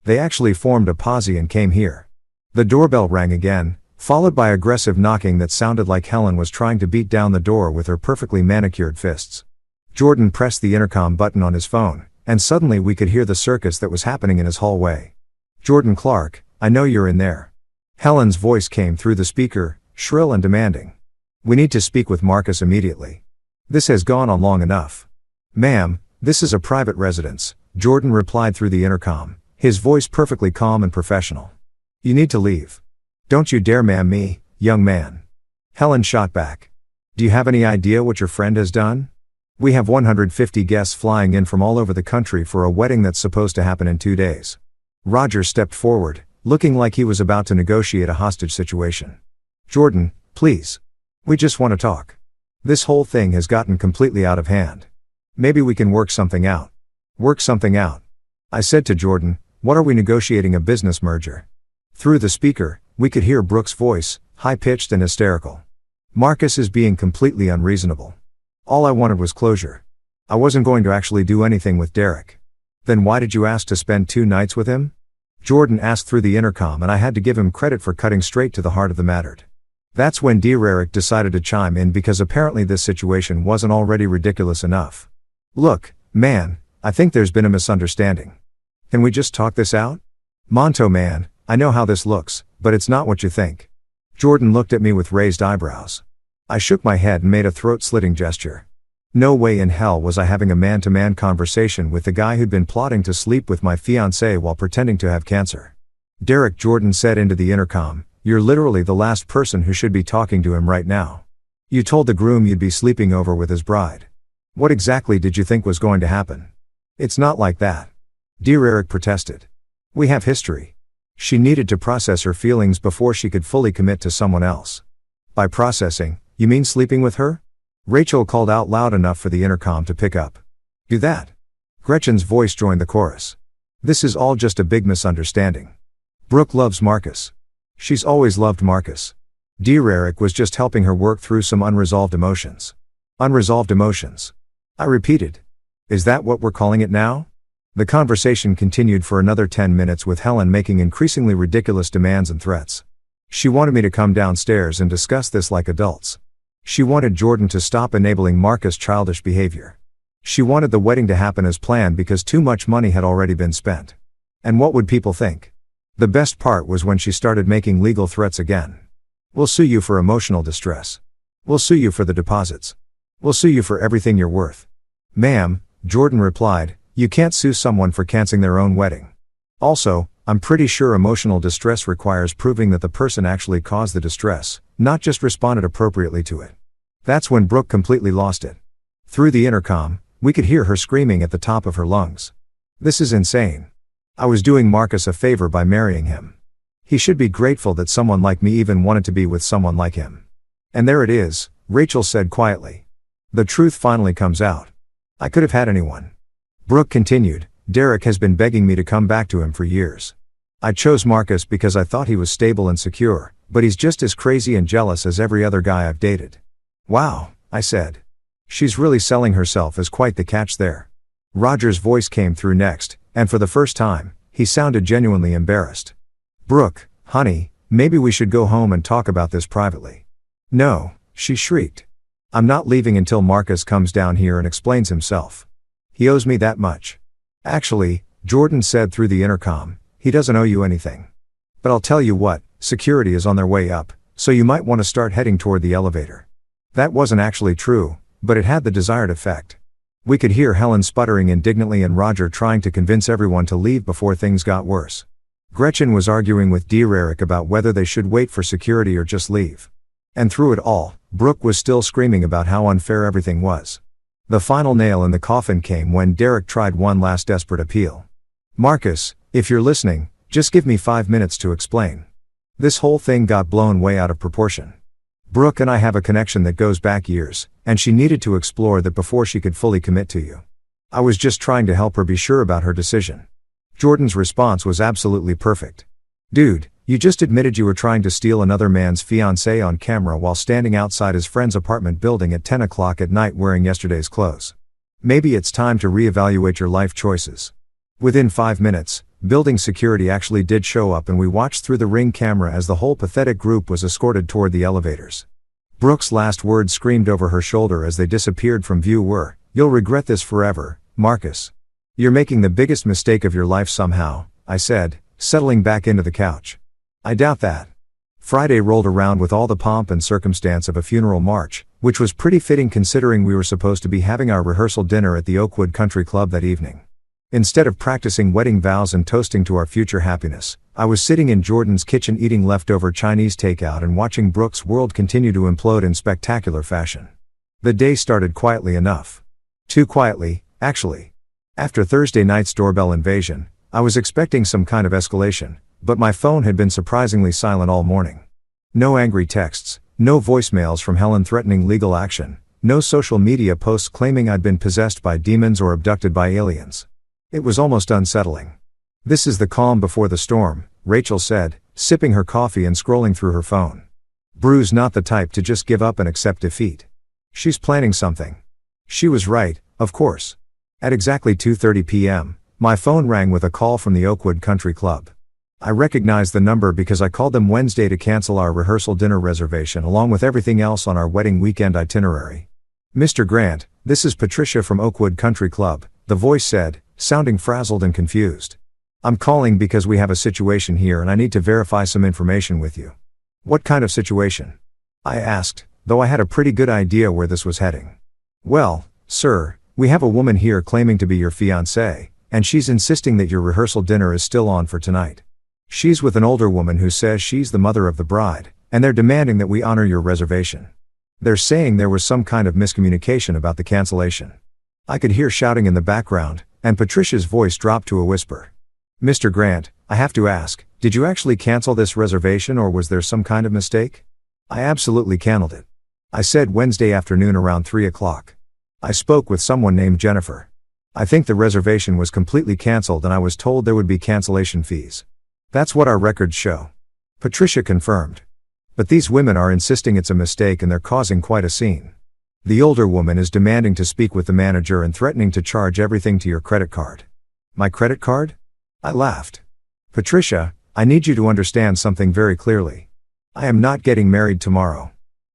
They actually formed a posse and came here. The doorbell rang again, followed by aggressive knocking that sounded like Helen was trying to beat down the door with her perfectly manicured fists. Jordan pressed the intercom button on his phone, and suddenly we could hear the circus that was happening in his hallway. Jordan Clark, I know you're in there. Helen's voice came through the speaker, shrill and demanding. We need to speak with Marcus immediately. This has gone on long enough. Ma'am, this is a private residence, Jordan replied through the intercom, his voice perfectly calm and professional. You need to leave. Don't you dare ma'am me, young man. Helen shot back. Do you have any idea what your friend has done? We have 150 guests flying in from all over the country for a wedding that's supposed to happen in 2 days. Roger stepped forward, looking like he was about to negotiate a hostage situation. Jordan, please. We just want to talk. This whole thing has gotten completely out of hand. Maybe we can work something out. Work something out. I said to Jordan, what are we negotiating, a business merger? Through the speaker, we could hear Brooke's voice, high-pitched and hysterical. Marcus is being completely unreasonable. All I wanted was closure. I wasn't going to actually do anything with Derek. Then why did you ask to spend 2 nights with him? Jordan asked through the intercom, and I had to give him credit for cutting straight to the heart of the matter. That's when Derek decided to chime in because apparently this situation wasn't already ridiculous enough. Look, man, I think there's been a misunderstanding. Can we just talk this out? Monto man, I know how this looks, but it's not what you think. Jordan looked at me with raised eyebrows. I shook my head and made a throat-slitting gesture. No way in hell was I having a man-to-man conversation with the guy who'd been plotting to sleep with my fiancée while pretending to have cancer. Derek, Jordan said into the intercom, you're literally the last person who should be talking to him right now. You told the groom you'd be sleeping over with his bride. What exactly did you think was going to happen? It's not like that. Derek protested. We have history. She needed to process her feelings before she could fully commit to someone else. By processing, you mean sleeping with her? Rachel called out loud enough for the intercom to pick up. Do that. Gretchen's voice joined the chorus. This is all just a big misunderstanding. Brooke loves Marcus. She's always loved Marcus. Derek was just helping her work through some unresolved emotions. Unresolved emotions. I repeated. Is that what we're calling it now? The conversation continued for another 10 minutes with Helen making increasingly ridiculous demands and threats. She wanted me to come downstairs and discuss this like adults. She wanted Jordan to stop enabling Marcus' childish behavior. She wanted the wedding to happen as planned because too much money had already been spent. And what would people think? The best part was when she started making legal threats again. We'll sue you for emotional distress. We'll sue you for the deposits. We'll sue you for everything you're worth. Ma'am, Jordan replied, you can't sue someone for canceling their own wedding. Also, I'm pretty sure emotional distress requires proving that the person actually caused the distress, not just responded appropriately to it. That's when Brooke completely lost it. Through the intercom, we could hear her screaming at the top of her lungs. This is insane. I was doing Marcus a favor by marrying him. He should be grateful that someone like me even wanted to be with someone like him. And there it is, Rachel said quietly. The truth finally comes out. I could have had anyone. Brooke continued, Derek has been begging me to come back to him for years. I chose Marcus because I thought he was stable and secure, but he's just as crazy and jealous as every other guy I've dated. Wow, I said. She's really selling herself as quite the catch there. Roger's voice came through next, and for the first time, he sounded genuinely embarrassed. Brooke, honey, maybe we should go home and talk about this privately. No, she shrieked. I'm not leaving until Marcus comes down here and explains himself. He owes me that much. Actually, Jordan said through the intercom, he doesn't owe you anything. But I'll tell you what, security is on their way up, so you might want to start heading toward the elevator. That wasn't actually true, but it had the desired effect. We could hear Helen sputtering indignantly and Roger trying to convince everyone to leave before things got worse. Gretchen was arguing with Derek about whether they should wait for security or just leave. And through it all, Brooke was still screaming about how unfair everything was. The final nail in the coffin came when Derek tried one last desperate appeal. Marcus, if you're listening, just give me 5 minutes to explain. This whole thing got blown way out of proportion. Brooke and I have a connection that goes back years, and she needed to explore that before she could fully commit to you. I was just trying to help her be sure about her decision. Jordan's response was absolutely perfect. Dude, you just admitted you were trying to steal another man's fiancée on camera while standing outside his friend's apartment building at 10 o'clock at night wearing yesterday's clothes. Maybe it's time to reevaluate your life choices. Within 5 minutes, building security actually did show up and we watched through the ring camera as the whole pathetic group was escorted toward the elevators. Brooke's last words screamed over her shoulder as they disappeared from view were, "You'll regret this forever, Marcus. You're making the biggest mistake of your life somehow," I said, settling back into the couch. I doubt that. Friday rolled around with all the pomp and circumstance of a funeral march, which was pretty fitting considering we were supposed to be having our rehearsal dinner at the Oakwood Country Club that evening. Instead of practicing wedding vows and toasting to our future happiness, I was sitting in Jordan's kitchen eating leftover Chinese takeout and watching Brooke's world continue to implode in spectacular fashion. The day started quietly enough. Too quietly, actually. After Thursday night's doorbell invasion, I was expecting some kind of escalation, but my phone had been surprisingly silent all morning. No angry texts, no voicemails from Helen threatening legal action, no social media posts claiming I'd been possessed by demons or abducted by aliens. It was almost unsettling. This is the calm before the storm, Rachel said, sipping her coffee and scrolling through her phone. Bru's not the type to just give up and accept defeat. She's planning something. She was right, of course. At exactly 2:30 p.m., my phone rang with a call from the Oakwood Country Club. I recognized the number because I called them Wednesday to cancel our rehearsal dinner reservation along with everything else on our wedding weekend itinerary. Mr. Grant, this is Patricia from Oakwood Country Club, the voice said, sounding frazzled and confused. I'm calling because we have a situation here and I need to verify some information with you. What kind of situation? I asked, though I had a pretty good idea where this was heading. Well, sir, we have a woman here claiming to be your fiancée, and she's insisting that your rehearsal dinner is still on for tonight. She's with an older woman who says she's the mother of the bride, and they're demanding that we honor your reservation. They're saying there was some kind of miscommunication about the cancellation. I could hear shouting in the background, and Patricia's voice dropped to a whisper. Mr. Grant, I have to ask, did you actually cancel this reservation or was there some kind of mistake? I absolutely canceled it. I said Wednesday afternoon around 3 o'clock. I spoke with someone named Jennifer. I think the reservation was completely cancelled and I was told there would be cancellation fees. That's what our records show. Patricia confirmed. But these women are insisting it's a mistake and they're causing quite a scene. The older woman is demanding to speak with the manager and threatening to charge everything to your credit card. My credit card? I laughed. Patricia, I need you to understand something very clearly. I am not getting married tomorrow.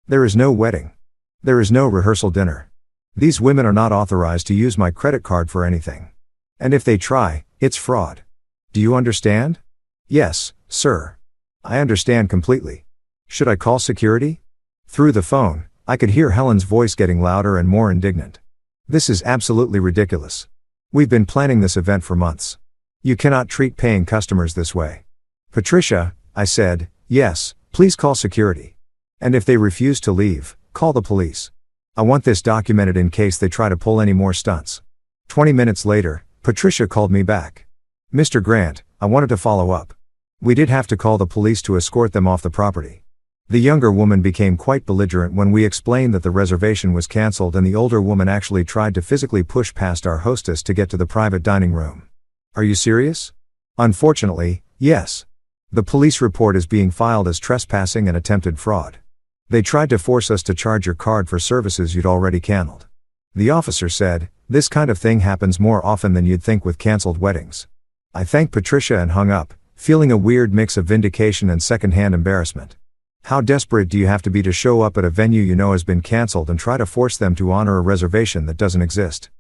There is no wedding. There is no rehearsal dinner. These women are not authorized to use my credit card for anything. And if they try, it's fraud. Do you understand? Yes, sir. I understand completely. Should I call security? Through the phone, I could hear Helen's voice getting louder and more indignant. This is absolutely ridiculous. We've been planning this event for months. You cannot treat paying customers this way. Patricia, I said, yes, please call security. And if they refuse to leave, call the police. I want this documented in case they try to pull any more stunts. 20 minutes later, Patricia called me back. Mr. Grant, I wanted to follow up. We did have to call the police to escort them off the property. The younger woman became quite belligerent when we explained that the reservation was cancelled, and the older woman actually tried to physically push past our hostess to get to the private dining room. Are you serious? Unfortunately, yes. The police report is being filed as trespassing and attempted fraud. They tried to force us to charge your card for services you'd already canceled. The officer said, this kind of thing happens more often than you'd think with cancelled weddings. I thanked Patricia and hung up, feeling a weird mix of vindication and secondhand embarrassment. How desperate do you have to be to show up at a venue you know has been cancelled and try to force them to honor a reservation that doesn't exist?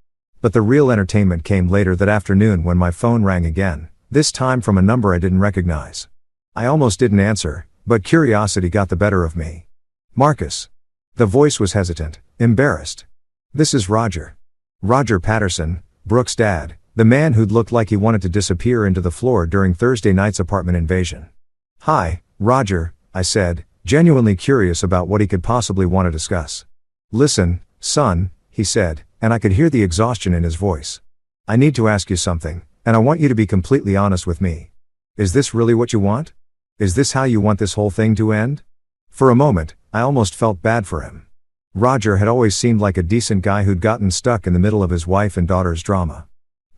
But the real entertainment came later that afternoon when my phone rang again, this time from a number I didn't recognize. I almost didn't answer, but curiosity got the better of me. Marcus. The voice was hesitant, embarrassed. This is Roger. Roger Patterson, Brooke's dad, the man who'd looked like he wanted to disappear into the floor during Thursday night's apartment invasion. Hi, Roger, I said, genuinely curious about what he could possibly want to discuss. Listen, son, he said, and I could hear the exhaustion in his voice. I need to ask you something, and I want you to be completely honest with me. Is this really what you want? Is this how you want this whole thing to end? For a moment, I almost felt bad for him. Roger had always seemed like a decent guy who'd gotten stuck in the middle of his wife and daughter's drama.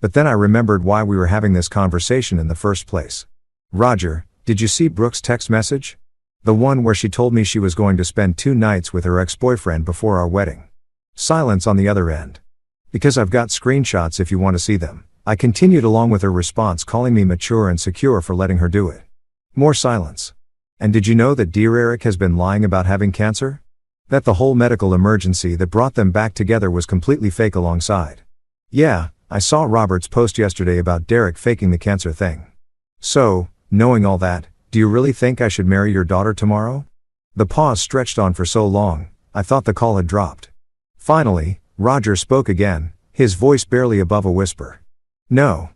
But then I remembered why we were having this conversation in the first place. Roger, did you see Brooke's text message? The one where she told me she was going to spend 2 nights with her ex-boyfriend before our wedding. Silence on the other end. Because I've got screenshots if you want to see them. I continued along with her response, calling me mature and secure for letting her do it. More silence. And did you know that dear Eric has been lying about having cancer? That the whole medical emergency that brought them back together was completely fake alongside. Yeah, I saw Robert's post yesterday about Derek faking the cancer thing. So, knowing all that, do you really think I should marry your daughter tomorrow? The pause stretched on for so long, I thought the call had dropped. Finally, Roger spoke again, his voice barely above a whisper. No.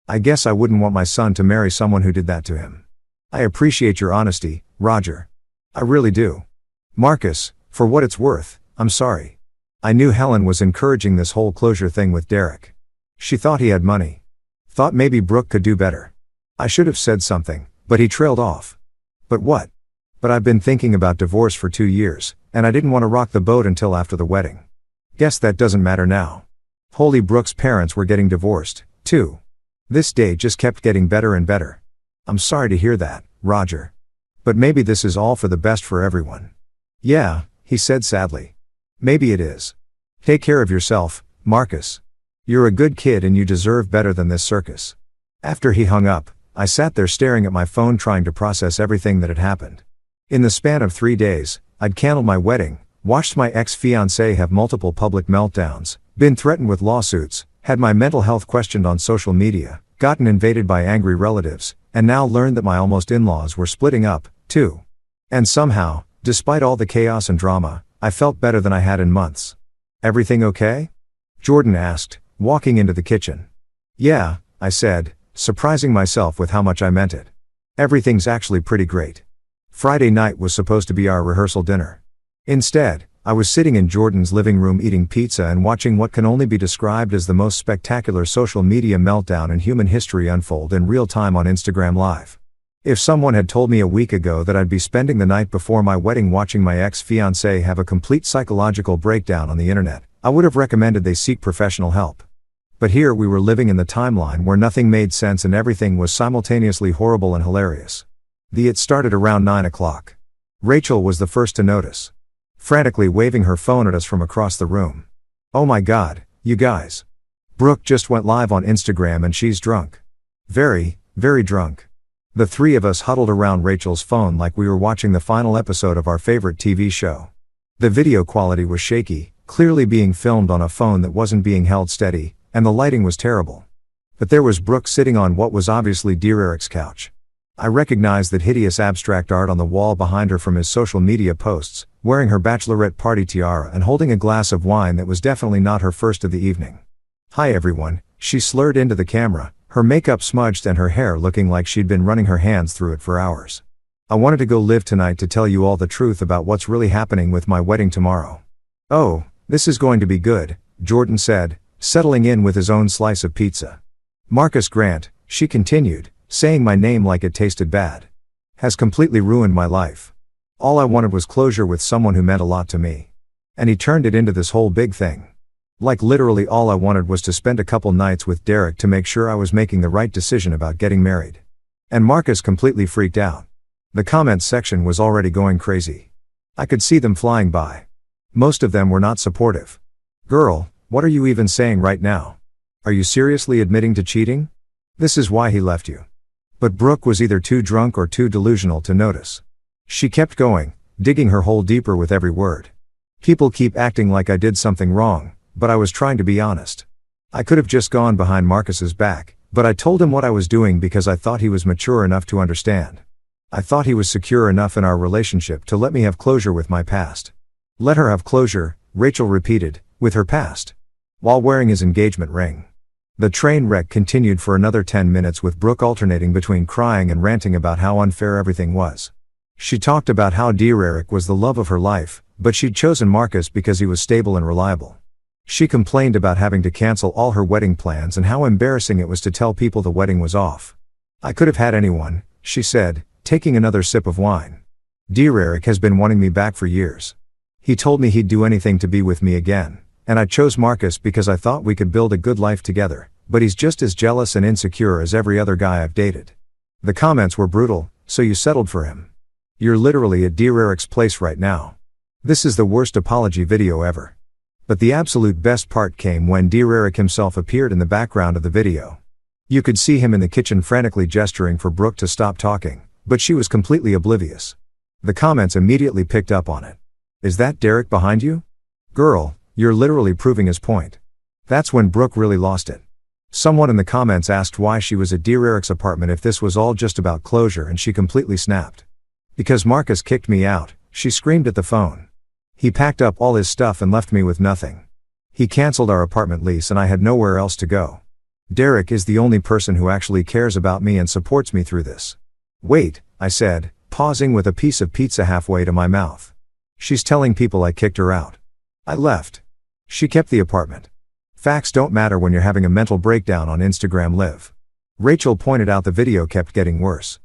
I guess I wouldn't want my son to marry someone who did that to him. I appreciate your honesty, Roger. I really do. Marcus, for what it's worth, I'm sorry. I knew Helen was encouraging this whole closure thing with Derek. She thought he had money. Thought maybe Brooke could do better. I should have said something, but he trailed off. But what? But I've been thinking about divorce for 2 years, and I didn't want to rock the boat until after the wedding. Guess that doesn't matter now. Holy Brooke's parents were getting divorced, too. This day just kept getting better and better. I'm sorry to hear that, Roger. But maybe this is all for the best for everyone. Yeah, he said sadly. Maybe it is. Take care of yourself, Marcus. You're a good kid and you deserve better than this circus. After he hung up, I sat there staring at my phone trying to process everything that had happened. In the span of 3 days, I'd canceled my wedding, watched my ex-fiancé have multiple public meltdowns, been threatened with lawsuits, had my mental health questioned on social media, gotten invaded by angry relatives, and now learned that my almost in-laws were splitting up, too. And somehow, despite all the chaos and drama, I felt better than I had in months. Everything okay? Jordan asked, walking into the kitchen. Yeah, I said, surprising myself with how much I meant it. Everything's actually pretty great. Friday night was supposed to be our rehearsal dinner. Instead, I was sitting in Jordan's living room eating pizza and watching what can only be described as the most spectacular social media meltdown in human history unfold in real time on Instagram Live. If someone had told me a week ago that I'd be spending the night before my wedding watching my ex-fiancé have a complete psychological breakdown on the internet, I would have recommended they seek professional help. But here we were living in the timeline where nothing made sense and everything was simultaneously horrible and hilarious. It started around 9 o'clock. Rachel was the first to notice. Frantically waving her phone at us from across the room. Oh my God, you guys. Brooke just went live on Instagram and she's drunk. Very, very drunk. The 3 of us huddled around Rachel's phone like we were watching the final episode of our favorite TV show. The video quality was shaky, clearly being filmed on a phone that wasn't being held steady, and the lighting was terrible. But there was Brooke sitting on what was obviously dear Eric's couch. I recognized that hideous abstract art on the wall behind her from his social media posts, wearing her bachelorette party tiara and holding a glass of wine that was definitely not her first of the evening. Hi everyone, she slurred into the camera, Her makeup smudged and her hair looking like she'd been running her hands through it for hours. I wanted to go live tonight to tell you all the truth about what's really happening with my wedding tomorrow. Oh, this is going to be good, Jordan said, settling in with his own slice of pizza. Marcus Grant, she continued, saying my name like it tasted bad, has completely ruined my life. All I wanted was closure with someone who meant a lot to me. And he turned it into this whole big thing. Like literally all I wanted was to spend a couple nights with Derek to make sure I was making the right decision about getting married. And Marcus completely freaked out. The comments section was already going crazy. I could see them flying by. Most of them were not supportive. Girl, what are you even saying right now? Are you seriously admitting to cheating? This is why he left you. But Brooke was either too drunk or too delusional to notice. She kept going, digging her hole deeper with every word. People keep acting like I did something wrong, but I was trying to be honest. I could have just gone behind Marcus's back, but I told him what I was doing because I thought he was mature enough to understand. I thought he was secure enough in our relationship to let me have closure with my past. Let her have closure, Rachel repeated, with her past, while wearing his engagement ring. The train wreck continued for another 10 minutes with Brooke alternating between crying and ranting about how unfair everything was. She talked about how Derek was the love of her life, but she'd chosen Marcus because he was stable and reliable. She complained about having to cancel all her wedding plans and how embarrassing it was to tell people the wedding was off. I could have had anyone, she said, taking another sip of wine. Derek has been wanting me back for years. He told me he'd do anything to be with me again, and I chose Marcus because I thought we could build a good life together, but he's just as jealous and insecure as every other guy I've dated. The comments were brutal, so you settled for him. You're literally at Derek's place right now. This is the worst apology video ever. But the absolute best part came when Derek himself appeared in the background of the video. You could see him in the kitchen frantically gesturing for Brooke to stop talking, but she was completely oblivious. The comments immediately picked up on it. Is that Derek behind you? Girl, you're literally proving his point. That's when Brooke really lost it. Someone in the comments asked why she was at Derek's apartment if this was all just about closure, and she completely snapped. Because Marcus kicked me out, she screamed at the phone. He packed up all his stuff and left me with nothing. He canceled our apartment lease and I had nowhere else to go. Derek is the only person who actually cares about me and supports me through this. Wait, I said, pausing with a piece of pizza halfway to my mouth. She's telling people I kicked her out. I left. She kept the apartment. Facts don't matter when you're having a mental breakdown on Instagram Live. Rachel pointed out the video kept getting worse.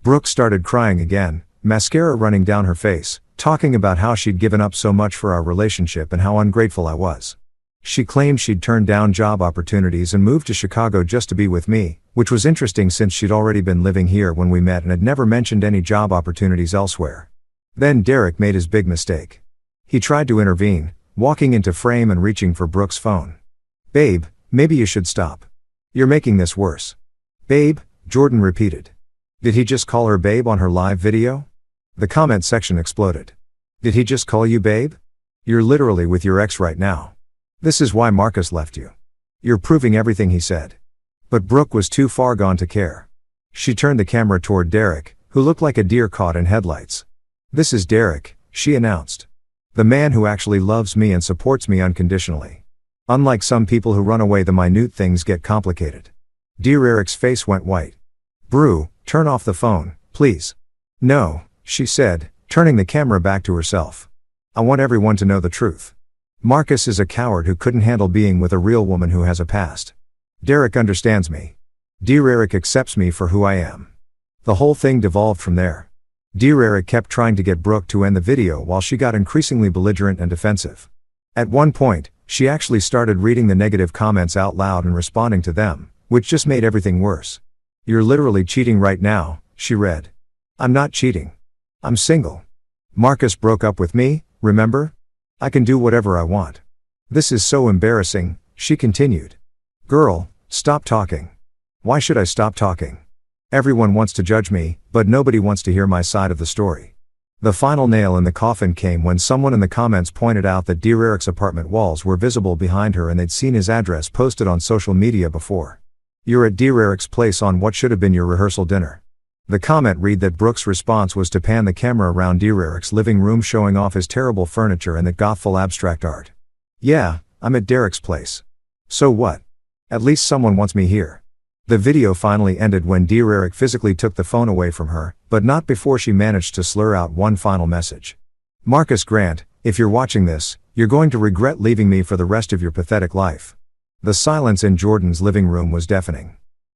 Brooke started crying again, mascara running down her face, talking about how she'd given up so much for our relationship and how ungrateful I was. She claimed she'd turned down job opportunities and moved to Chicago just to be with me, which was interesting since she'd already been living here when we met and had never mentioned any job opportunities elsewhere. Then Derek made his big mistake. He tried to intervene, walking into frame and reaching for Brooke's phone. Babe, maybe you should stop. You're making this worse. Babe, Jordan repeated. Did he just call her babe on her live video? The comment section exploded. Did he just call you babe? You're literally with your ex right now. This is why Marcus left you. You're proving everything he said. But Brooke was too far gone to care. She turned the camera toward Derek, who looked like a deer caught in headlights. This is Derek, she announced. The man who actually loves me and supports me unconditionally. Unlike some people who run away, the minute things get complicated. Derek's face went white. Brew, turn off the phone, please. No, she said, turning the camera back to herself. I want everyone to know the truth. Marcus is a coward who couldn't handle being with a real woman who has a past. Derek understands me. Derek accepts me for who I am. The whole thing devolved from there. Derek kept trying to get Brooke to end the video while she got increasingly belligerent and defensive. At one point, she actually started reading the negative comments out loud and responding to them, which just made everything worse. You're literally cheating right now, she read. I'm not cheating. I'm single. Marcus broke up with me, remember? I can do whatever I want. This is so embarrassing, she continued. Girl, stop talking. Why should I stop talking? Everyone wants to judge me, but nobody wants to hear my side of the story. The final nail in the coffin came when someone in the comments pointed out that Derek's apartment walls were visible behind her and they'd seen his address posted on social media before. You're at Derek's place on what should have been your rehearsal dinner. The comment read that Brooke's response was to pan the camera around Derek's living room showing off his terrible furniture and that gothful abstract art. Yeah, I'm at Derek's place. So what? At least someone wants me here. The video finally ended when Derek physically took the phone away from her, but not before she managed to slur out one final message. "Marcus Grant, if you're watching this, you're going to regret leaving me for the rest of your pathetic life." The silence in Jordan's living room was deafening.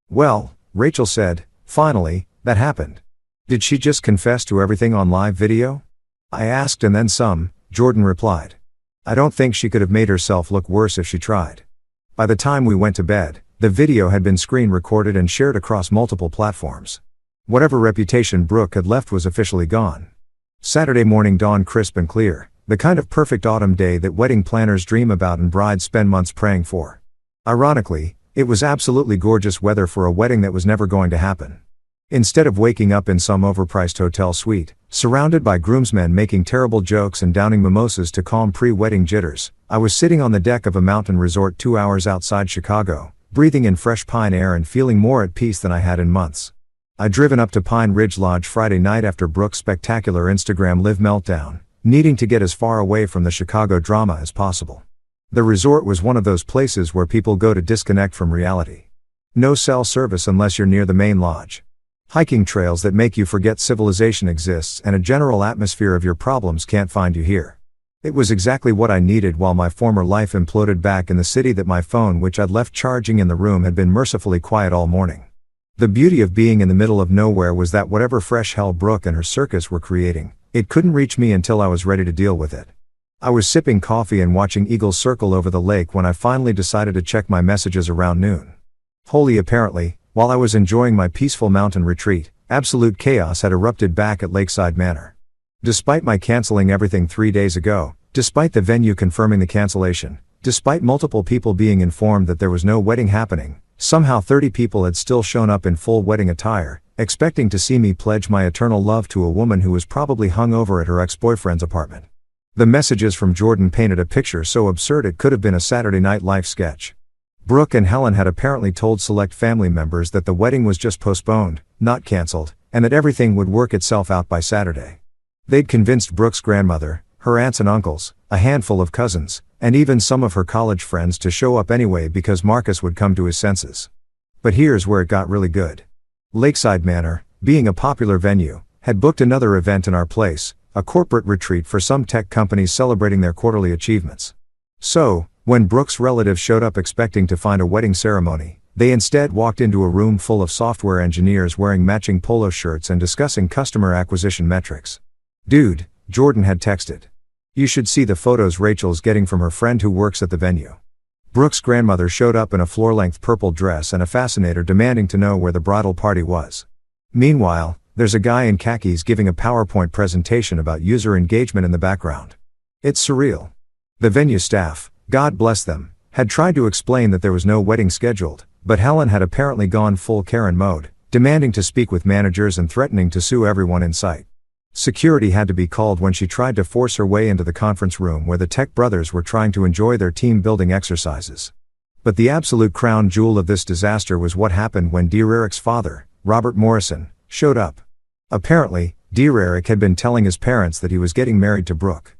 "Well," Rachel said, "finally, that happened. Did she just confess to everything on live video?" "I asked and then some," Jordan replied. "I don't think she could have made herself look worse if she tried." By the time we went to bed, the video had been screen recorded and shared across multiple platforms. Whatever reputation Brooke had left was officially gone. Saturday morning dawned crisp and clear, the kind of perfect autumn day that wedding planners dream about and brides spend months praying for. Ironically, it was absolutely gorgeous weather for a wedding that was never going to happen. Instead of waking up in some overpriced hotel suite, surrounded by groomsmen making terrible jokes and downing mimosas to calm pre-wedding jitters, I was sitting on the deck of a mountain resort 2 hours outside Chicago, breathing in fresh pine air and feeling more at peace than I had in months. I'd driven up to Pine Ridge Lodge Friday night after Brooke's spectacular Instagram Live meltdown, needing to get as far away from the Chicago drama as possible. The resort was one of those places where people go to disconnect from reality. No cell service unless you're near the main lodge. Hiking trails that make you forget civilization exists and a general atmosphere of your problems can't find you here. It was exactly what I needed while my former life imploded back in the city that my phone, which I'd left charging in the room, had been mercifully quiet all morning. The beauty of being in the middle of nowhere was that whatever fresh hell Brooke and her circus were creating, it couldn't reach me until I was ready to deal with it. I was sipping coffee and watching eagles circle over the lake when I finally decided to check my messages around noon. Wholly apparently, while I was enjoying my peaceful mountain retreat, absolute chaos had erupted back at Lakeside Manor. Despite my canceling everything 3 days ago, despite the venue confirming the cancellation, despite multiple people being informed that there was no wedding happening, somehow 30 people had still shown up in full wedding attire, expecting to see me pledge my eternal love to a woman who was probably hung over at her ex-boyfriend's apartment. The messages from Jordan painted a picture so absurd it could have been a Saturday Night Live sketch. Brooke and Helen had apparently told select family members that the wedding was just postponed, not canceled, and that everything would work itself out by Saturday. They'd convinced Brooke's grandmother, her aunts and uncles, a handful of cousins, and even some of her college friends to show up anyway because Marcus would come to his senses. But here's where it got really good. Lakeside Manor, being a popular venue, had booked another event in our place, a corporate retreat for some tech companies celebrating their quarterly achievements. So, when Brooke's relatives showed up expecting to find a wedding ceremony, they instead walked into a room full of software engineers wearing matching polo shirts and discussing customer acquisition metrics. "Dude," Jordan had texted. "You should see the photos Rachel's getting from her friend who works at the venue." Brooke's grandmother showed up in a floor-length purple dress and a fascinator demanding to know where the bridal party was. Meanwhile, there's a guy in khakis giving a PowerPoint presentation about user engagement in the background. It's surreal. The venue staff, God bless them, had tried to explain that there was no wedding scheduled, but Helen had apparently gone full Karen mode, demanding to speak with managers and threatening to sue everyone in sight. Security had to be called when she tried to force her way into the conference room where the Tech brothers were trying to enjoy their team-building exercises. But the absolute crown jewel of this disaster was what happened when Derek's father, Robert Morrison, showed up. Apparently, Derek had been telling his parents that he was getting married to Brooke.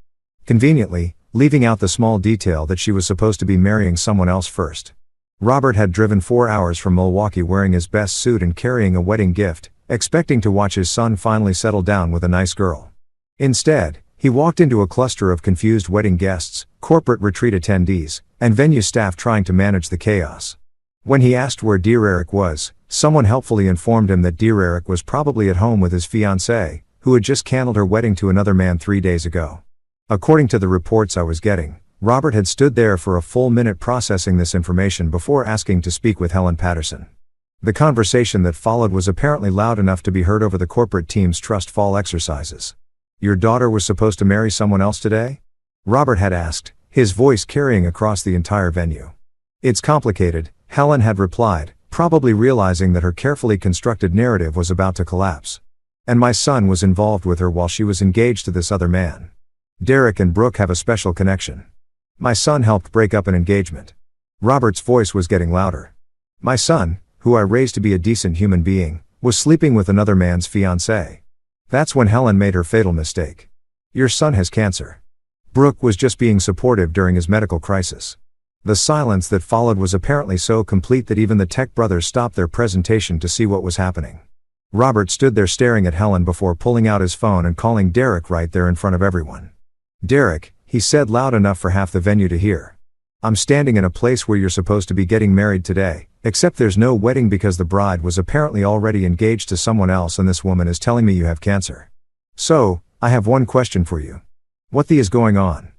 Conveniently, leaving out the small detail that she was supposed to be marrying someone else first. Robert had driven 4 hours from Milwaukee wearing his best suit and carrying a wedding gift, expecting to watch his son finally settle down with a nice girl. Instead, he walked into a cluster of confused wedding guests, corporate retreat attendees, and venue staff trying to manage the chaos. When he asked where Derek was, someone helpfully informed him that Derek was probably at home with his fiancée, who had just canceled her wedding to another man 3 days ago. According to the reports I was getting, Robert had stood there for a full minute processing this information before asking to speak with Helen Patterson. The conversation that followed was apparently loud enough to be heard over the corporate team's trust fall exercises. "Your daughter was supposed to marry someone else today?" Robert had asked, his voice carrying across the entire venue. "It's complicated," Helen had replied, probably realizing that her carefully constructed narrative was about to collapse. "And my son was involved with her while she was engaged to this other man. Derek and Brooke have a special connection. My son helped break up an engagement." Robert's voice was getting louder. "My son, who I raised to be a decent human being, was sleeping with another man's fiancée. That's when Helen made her fatal mistake. Your son has cancer. Brooke was just being supportive during his medical crisis." The silence that followed was apparently so complete that even the Tech brothers stopped their presentation to see what was happening. Robert stood there staring at Helen before pulling out his phone and calling Derek right there in front of everyone. "Derek," he said loud enough for half the venue to hear. "I'm standing in a place where you're supposed to be getting married today, except there's no wedding because the bride was apparently already engaged to someone else and this woman is telling me you have cancer. So, I have one question for you. What the is going on?"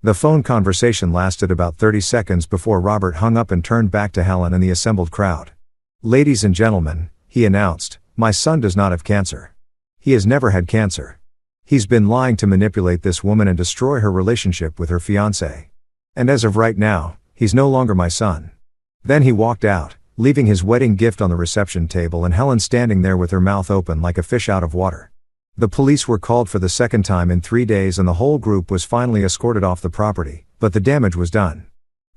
The phone conversation lasted about 30 seconds before Robert hung up and turned back to Helen and the assembled crowd. "Ladies and gentlemen," he announced, "my son does not have cancer. He has never had cancer. He's been lying to manipulate this woman and destroy her relationship with her fiancé. And as of right now, he's no longer my son." Then he walked out, leaving his wedding gift on the reception table and Helen standing there with her mouth open like a fish out of water. The police were called for the second time in 3 days and the whole group was finally escorted off the property, but the damage was done.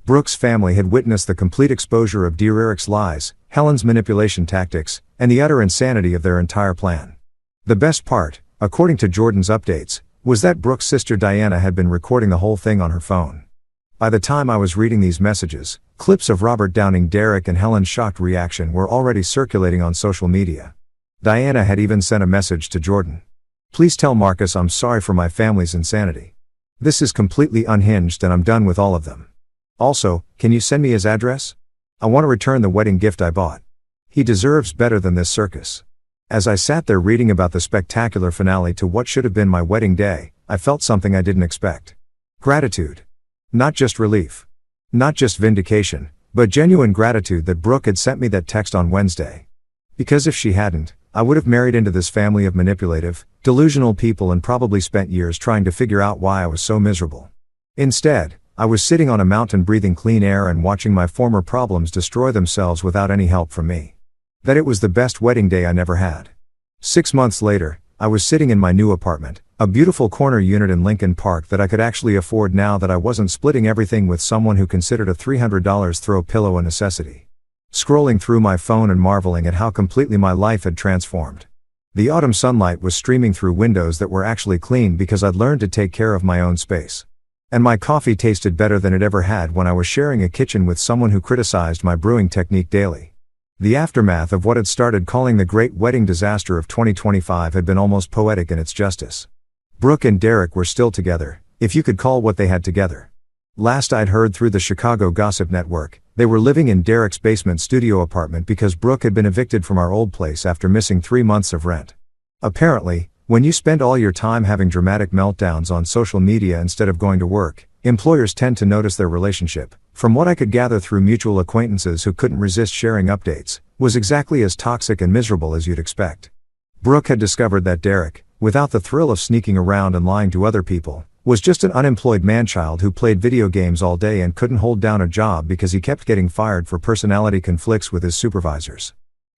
Brooke's family had witnessed the complete exposure of Derek's lies, Helen's manipulation tactics, and the utter insanity of their entire plan. The best part, according to Jordan's updates, was that Brooke's sister Diana had been recording the whole thing on her phone. By the time I was reading these messages, clips of Robert downing Derek and Helen's shocked reaction were already circulating on social media. Diana had even sent a message to Jordan. "Please tell Marcus I'm sorry for my family's insanity. This is completely unhinged and I'm done with all of them. Also, can you send me his address? I want to return the wedding gift I bought. He deserves better than this circus." As I sat there reading about the spectacular finale to what should have been my wedding day, I felt something I didn't expect. Gratitude. Not just relief. Not just vindication, but genuine gratitude that Brooke had sent me that text on Wednesday. Because if she hadn't, I would have married into this family of manipulative, delusional people and probably spent years trying to figure out why I was so miserable. Instead, I was sitting on a mountain breathing clean air and watching my former problems destroy themselves without any help from me. That it was the best wedding day I never had. 6 months later, I was sitting in my new apartment, a beautiful corner unit in Lincoln Park that I could actually afford now that I wasn't splitting everything with someone who considered a $300 throw pillow a necessity. Scrolling through my phone and marveling at how completely my life had transformed. The autumn sunlight was streaming through windows that were actually clean because I'd learned to take care of my own space. And my coffee tasted better than it ever had when I was sharing a kitchen with someone who criticized my brewing technique daily. The aftermath of what had started calling the great wedding disaster of 2025 had been almost poetic in its justice. Brooke and Derek were still together, if you could call what they had together. Last I'd heard through the Chicago Gossip Network, they were living in Derek's basement studio apartment because Brooke had been evicted from our old place after missing 3 months of rent. Apparently, when you spend all your time having dramatic meltdowns on social media instead of going to work, employers tend to notice their relationship, from what I could gather through mutual acquaintances who couldn't resist sharing updates, was exactly as toxic and miserable as you'd expect. Brooke had discovered that Derek, without the thrill of sneaking around and lying to other people, was just an unemployed manchild who played video games all day and couldn't hold down a job because he kept getting fired for personality conflicts with his supervisors.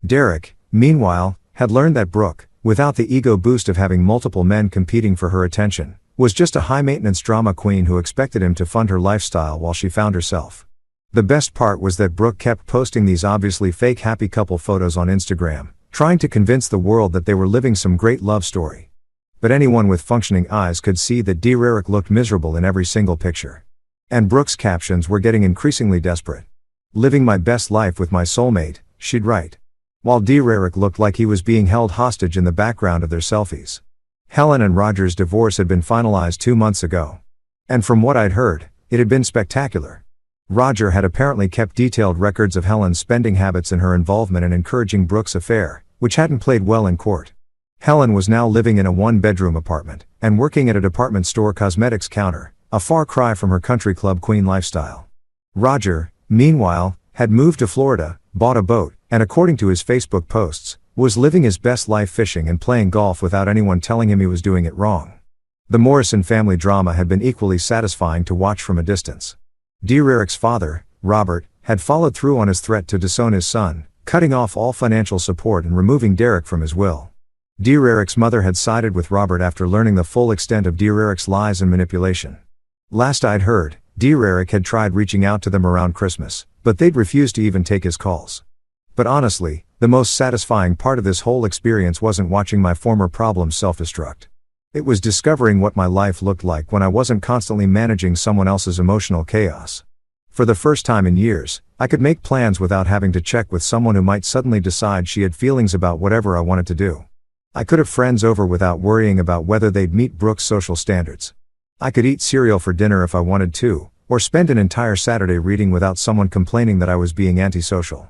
Derek, meanwhile, had learned that Brooke, without the ego boost of having multiple men competing for her attention, was just a high-maintenance drama queen who expected him to fund her lifestyle while she found herself. The best part was that Brooke kept posting these obviously fake happy couple photos on Instagram, trying to convince the world that they were living some great love story. But anyone with functioning eyes could see that Derek looked miserable in every single picture. And Brooke's captions were getting increasingly desperate. "Living my best life with my soulmate," she'd write. While Derek looked like he was being held hostage in the background of their selfies. Helen and Roger's divorce had been finalized 2 months ago. And from what I'd heard, it had been spectacular. Roger had apparently kept detailed records of Helen's spending habits and her involvement in encouraging Brooke's affair, which hadn't played well in court. Helen was now living in a 1-bedroom apartment, and working at a department store cosmetics counter, a far cry from her country club queen lifestyle. Roger, meanwhile, had moved to Florida, bought a boat, and according to his Facebook posts, was living his best life fishing and playing golf without anyone telling him he was doing it wrong. The Morrison family drama had been equally satisfying to watch from a distance. Derek's father, Robert, had followed through on his threat to disown his son, cutting off all financial support and removing Derek from his will. Derek's mother had sided with Robert after learning the full extent of Derek's lies and manipulation. Last I'd heard, Derek had tried reaching out to them around Christmas, but they'd refused to even take his calls. But honestly, the most satisfying part of this whole experience wasn't watching my former problems self-destruct. It was discovering what my life looked like when I wasn't constantly managing someone else's emotional chaos. For the first time in years, I could make plans without having to check with someone who might suddenly decide she had feelings about whatever I wanted to do. I could have friends over without worrying about whether they'd meet Brooke's social standards. I could eat cereal for dinner if I wanted to, or spend an entire Saturday reading without someone complaining that I was being antisocial.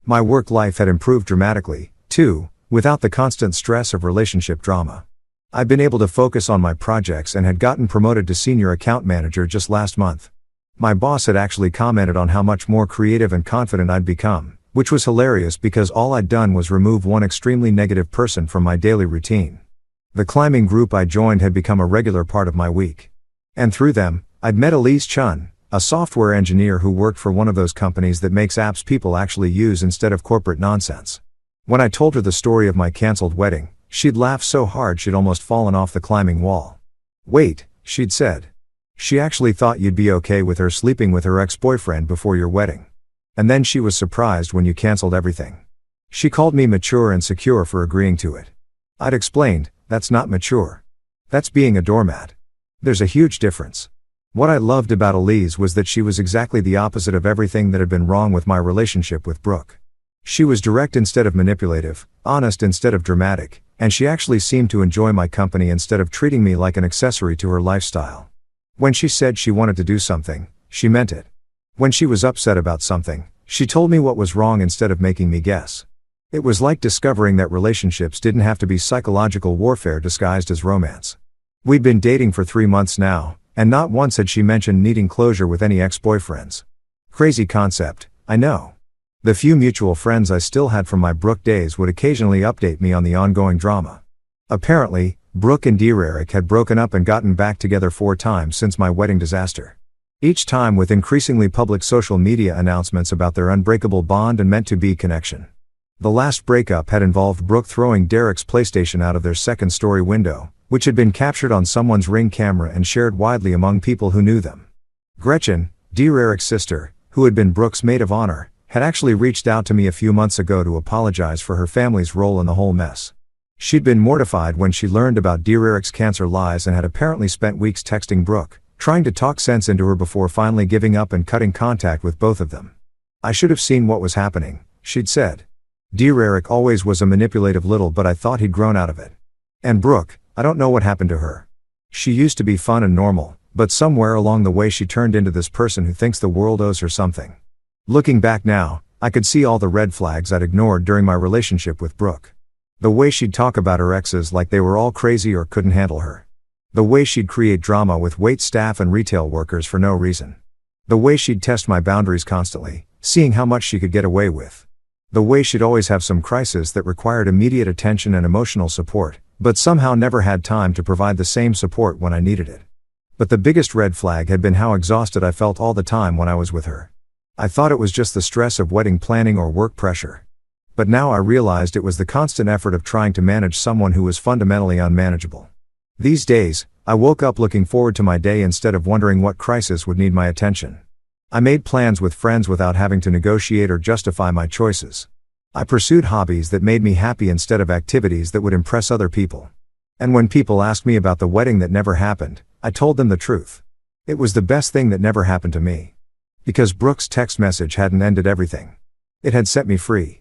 My work life had improved dramatically, too, without the constant stress of relationship drama. I'd been able to focus on my projects and had gotten promoted to senior account manager just last month. My boss had actually commented on how much more creative and confident I'd become, which was hilarious because all I'd done was remove one extremely negative person from my daily routine. The climbing group I joined had become a regular part of my week. And through them, I'd met Elise Chun, a software engineer who worked for one of those companies that makes apps people actually use instead of corporate nonsense. When I told her the story of my cancelled wedding, she'd laughed so hard she'd almost fallen off the climbing wall. "Wait," she'd said. "She actually thought you'd be okay with her sleeping with her ex-boyfriend before your wedding. And then she was surprised when you cancelled everything. She called me mature and secure for agreeing to it." I'd explained, "That's not mature. That's being a doormat. There's a huge difference." What I loved about Elise was that she was exactly the opposite of everything that had been wrong with my relationship with Brooke. She was direct instead of manipulative, honest instead of dramatic, and she actually seemed to enjoy my company instead of treating me like an accessory to her lifestyle. When she said she wanted to do something, she meant it. When she was upset about something, she told me what was wrong instead of making me guess. It was like discovering that relationships didn't have to be psychological warfare disguised as romance. We'd been dating for 3 months now, and not once had she mentioned needing closure with any ex-boyfriends. Crazy concept, I know. The few mutual friends I still had from my Brooke days would occasionally update me on the ongoing drama. Apparently, Brooke and Derek had broken up and gotten back together 4 times since my wedding disaster. Each time with increasingly public social media announcements about their unbreakable bond and meant-to-be connection. The last breakup had involved Brooke throwing Derek's PlayStation out of their second-story window, which had been captured on someone's Ring camera and shared widely among people who knew them. Gretchen, Derek's sister, who had been Brooke's maid of honor, had actually reached out to me a few months ago to apologize for her family's role in the whole mess. She'd been mortified when she learned about Derek's cancer lies and had apparently spent weeks texting Brooke, trying to talk sense into her before finally giving up and cutting contact with both of them. "I should have seen what was happening," she'd said. "Derek always was a manipulative little, but I thought he'd grown out of it. And Brooke, I don't know what happened to her. She used to be fun and normal, but somewhere along the way she turned into this person who thinks the world owes her something." Looking back now, I could see all the red flags I'd ignored during my relationship with Brooke. The way she'd talk about her exes like they were all crazy or couldn't handle her. The way she'd create drama with wait staff and retail workers for no reason. The way she'd test my boundaries constantly, seeing how much she could get away with. The way she'd always have some crisis that required immediate attention and emotional support, but somehow never had time to provide the same support when I needed it. But the biggest red flag had been how exhausted I felt all the time when I was with her. I thought it was just the stress of wedding planning or work pressure. But now I realized it was the constant effort of trying to manage someone who was fundamentally unmanageable. These days, I woke up looking forward to my day instead of wondering what crisis would need my attention. I made plans with friends without having to negotiate or justify my choices. I pursued hobbies that made me happy instead of activities that would impress other people. And when people asked me about the wedding that never happened, I told them the truth. It was the best thing that never happened to me. Because Brooke's text message hadn't ended everything. It had set me free.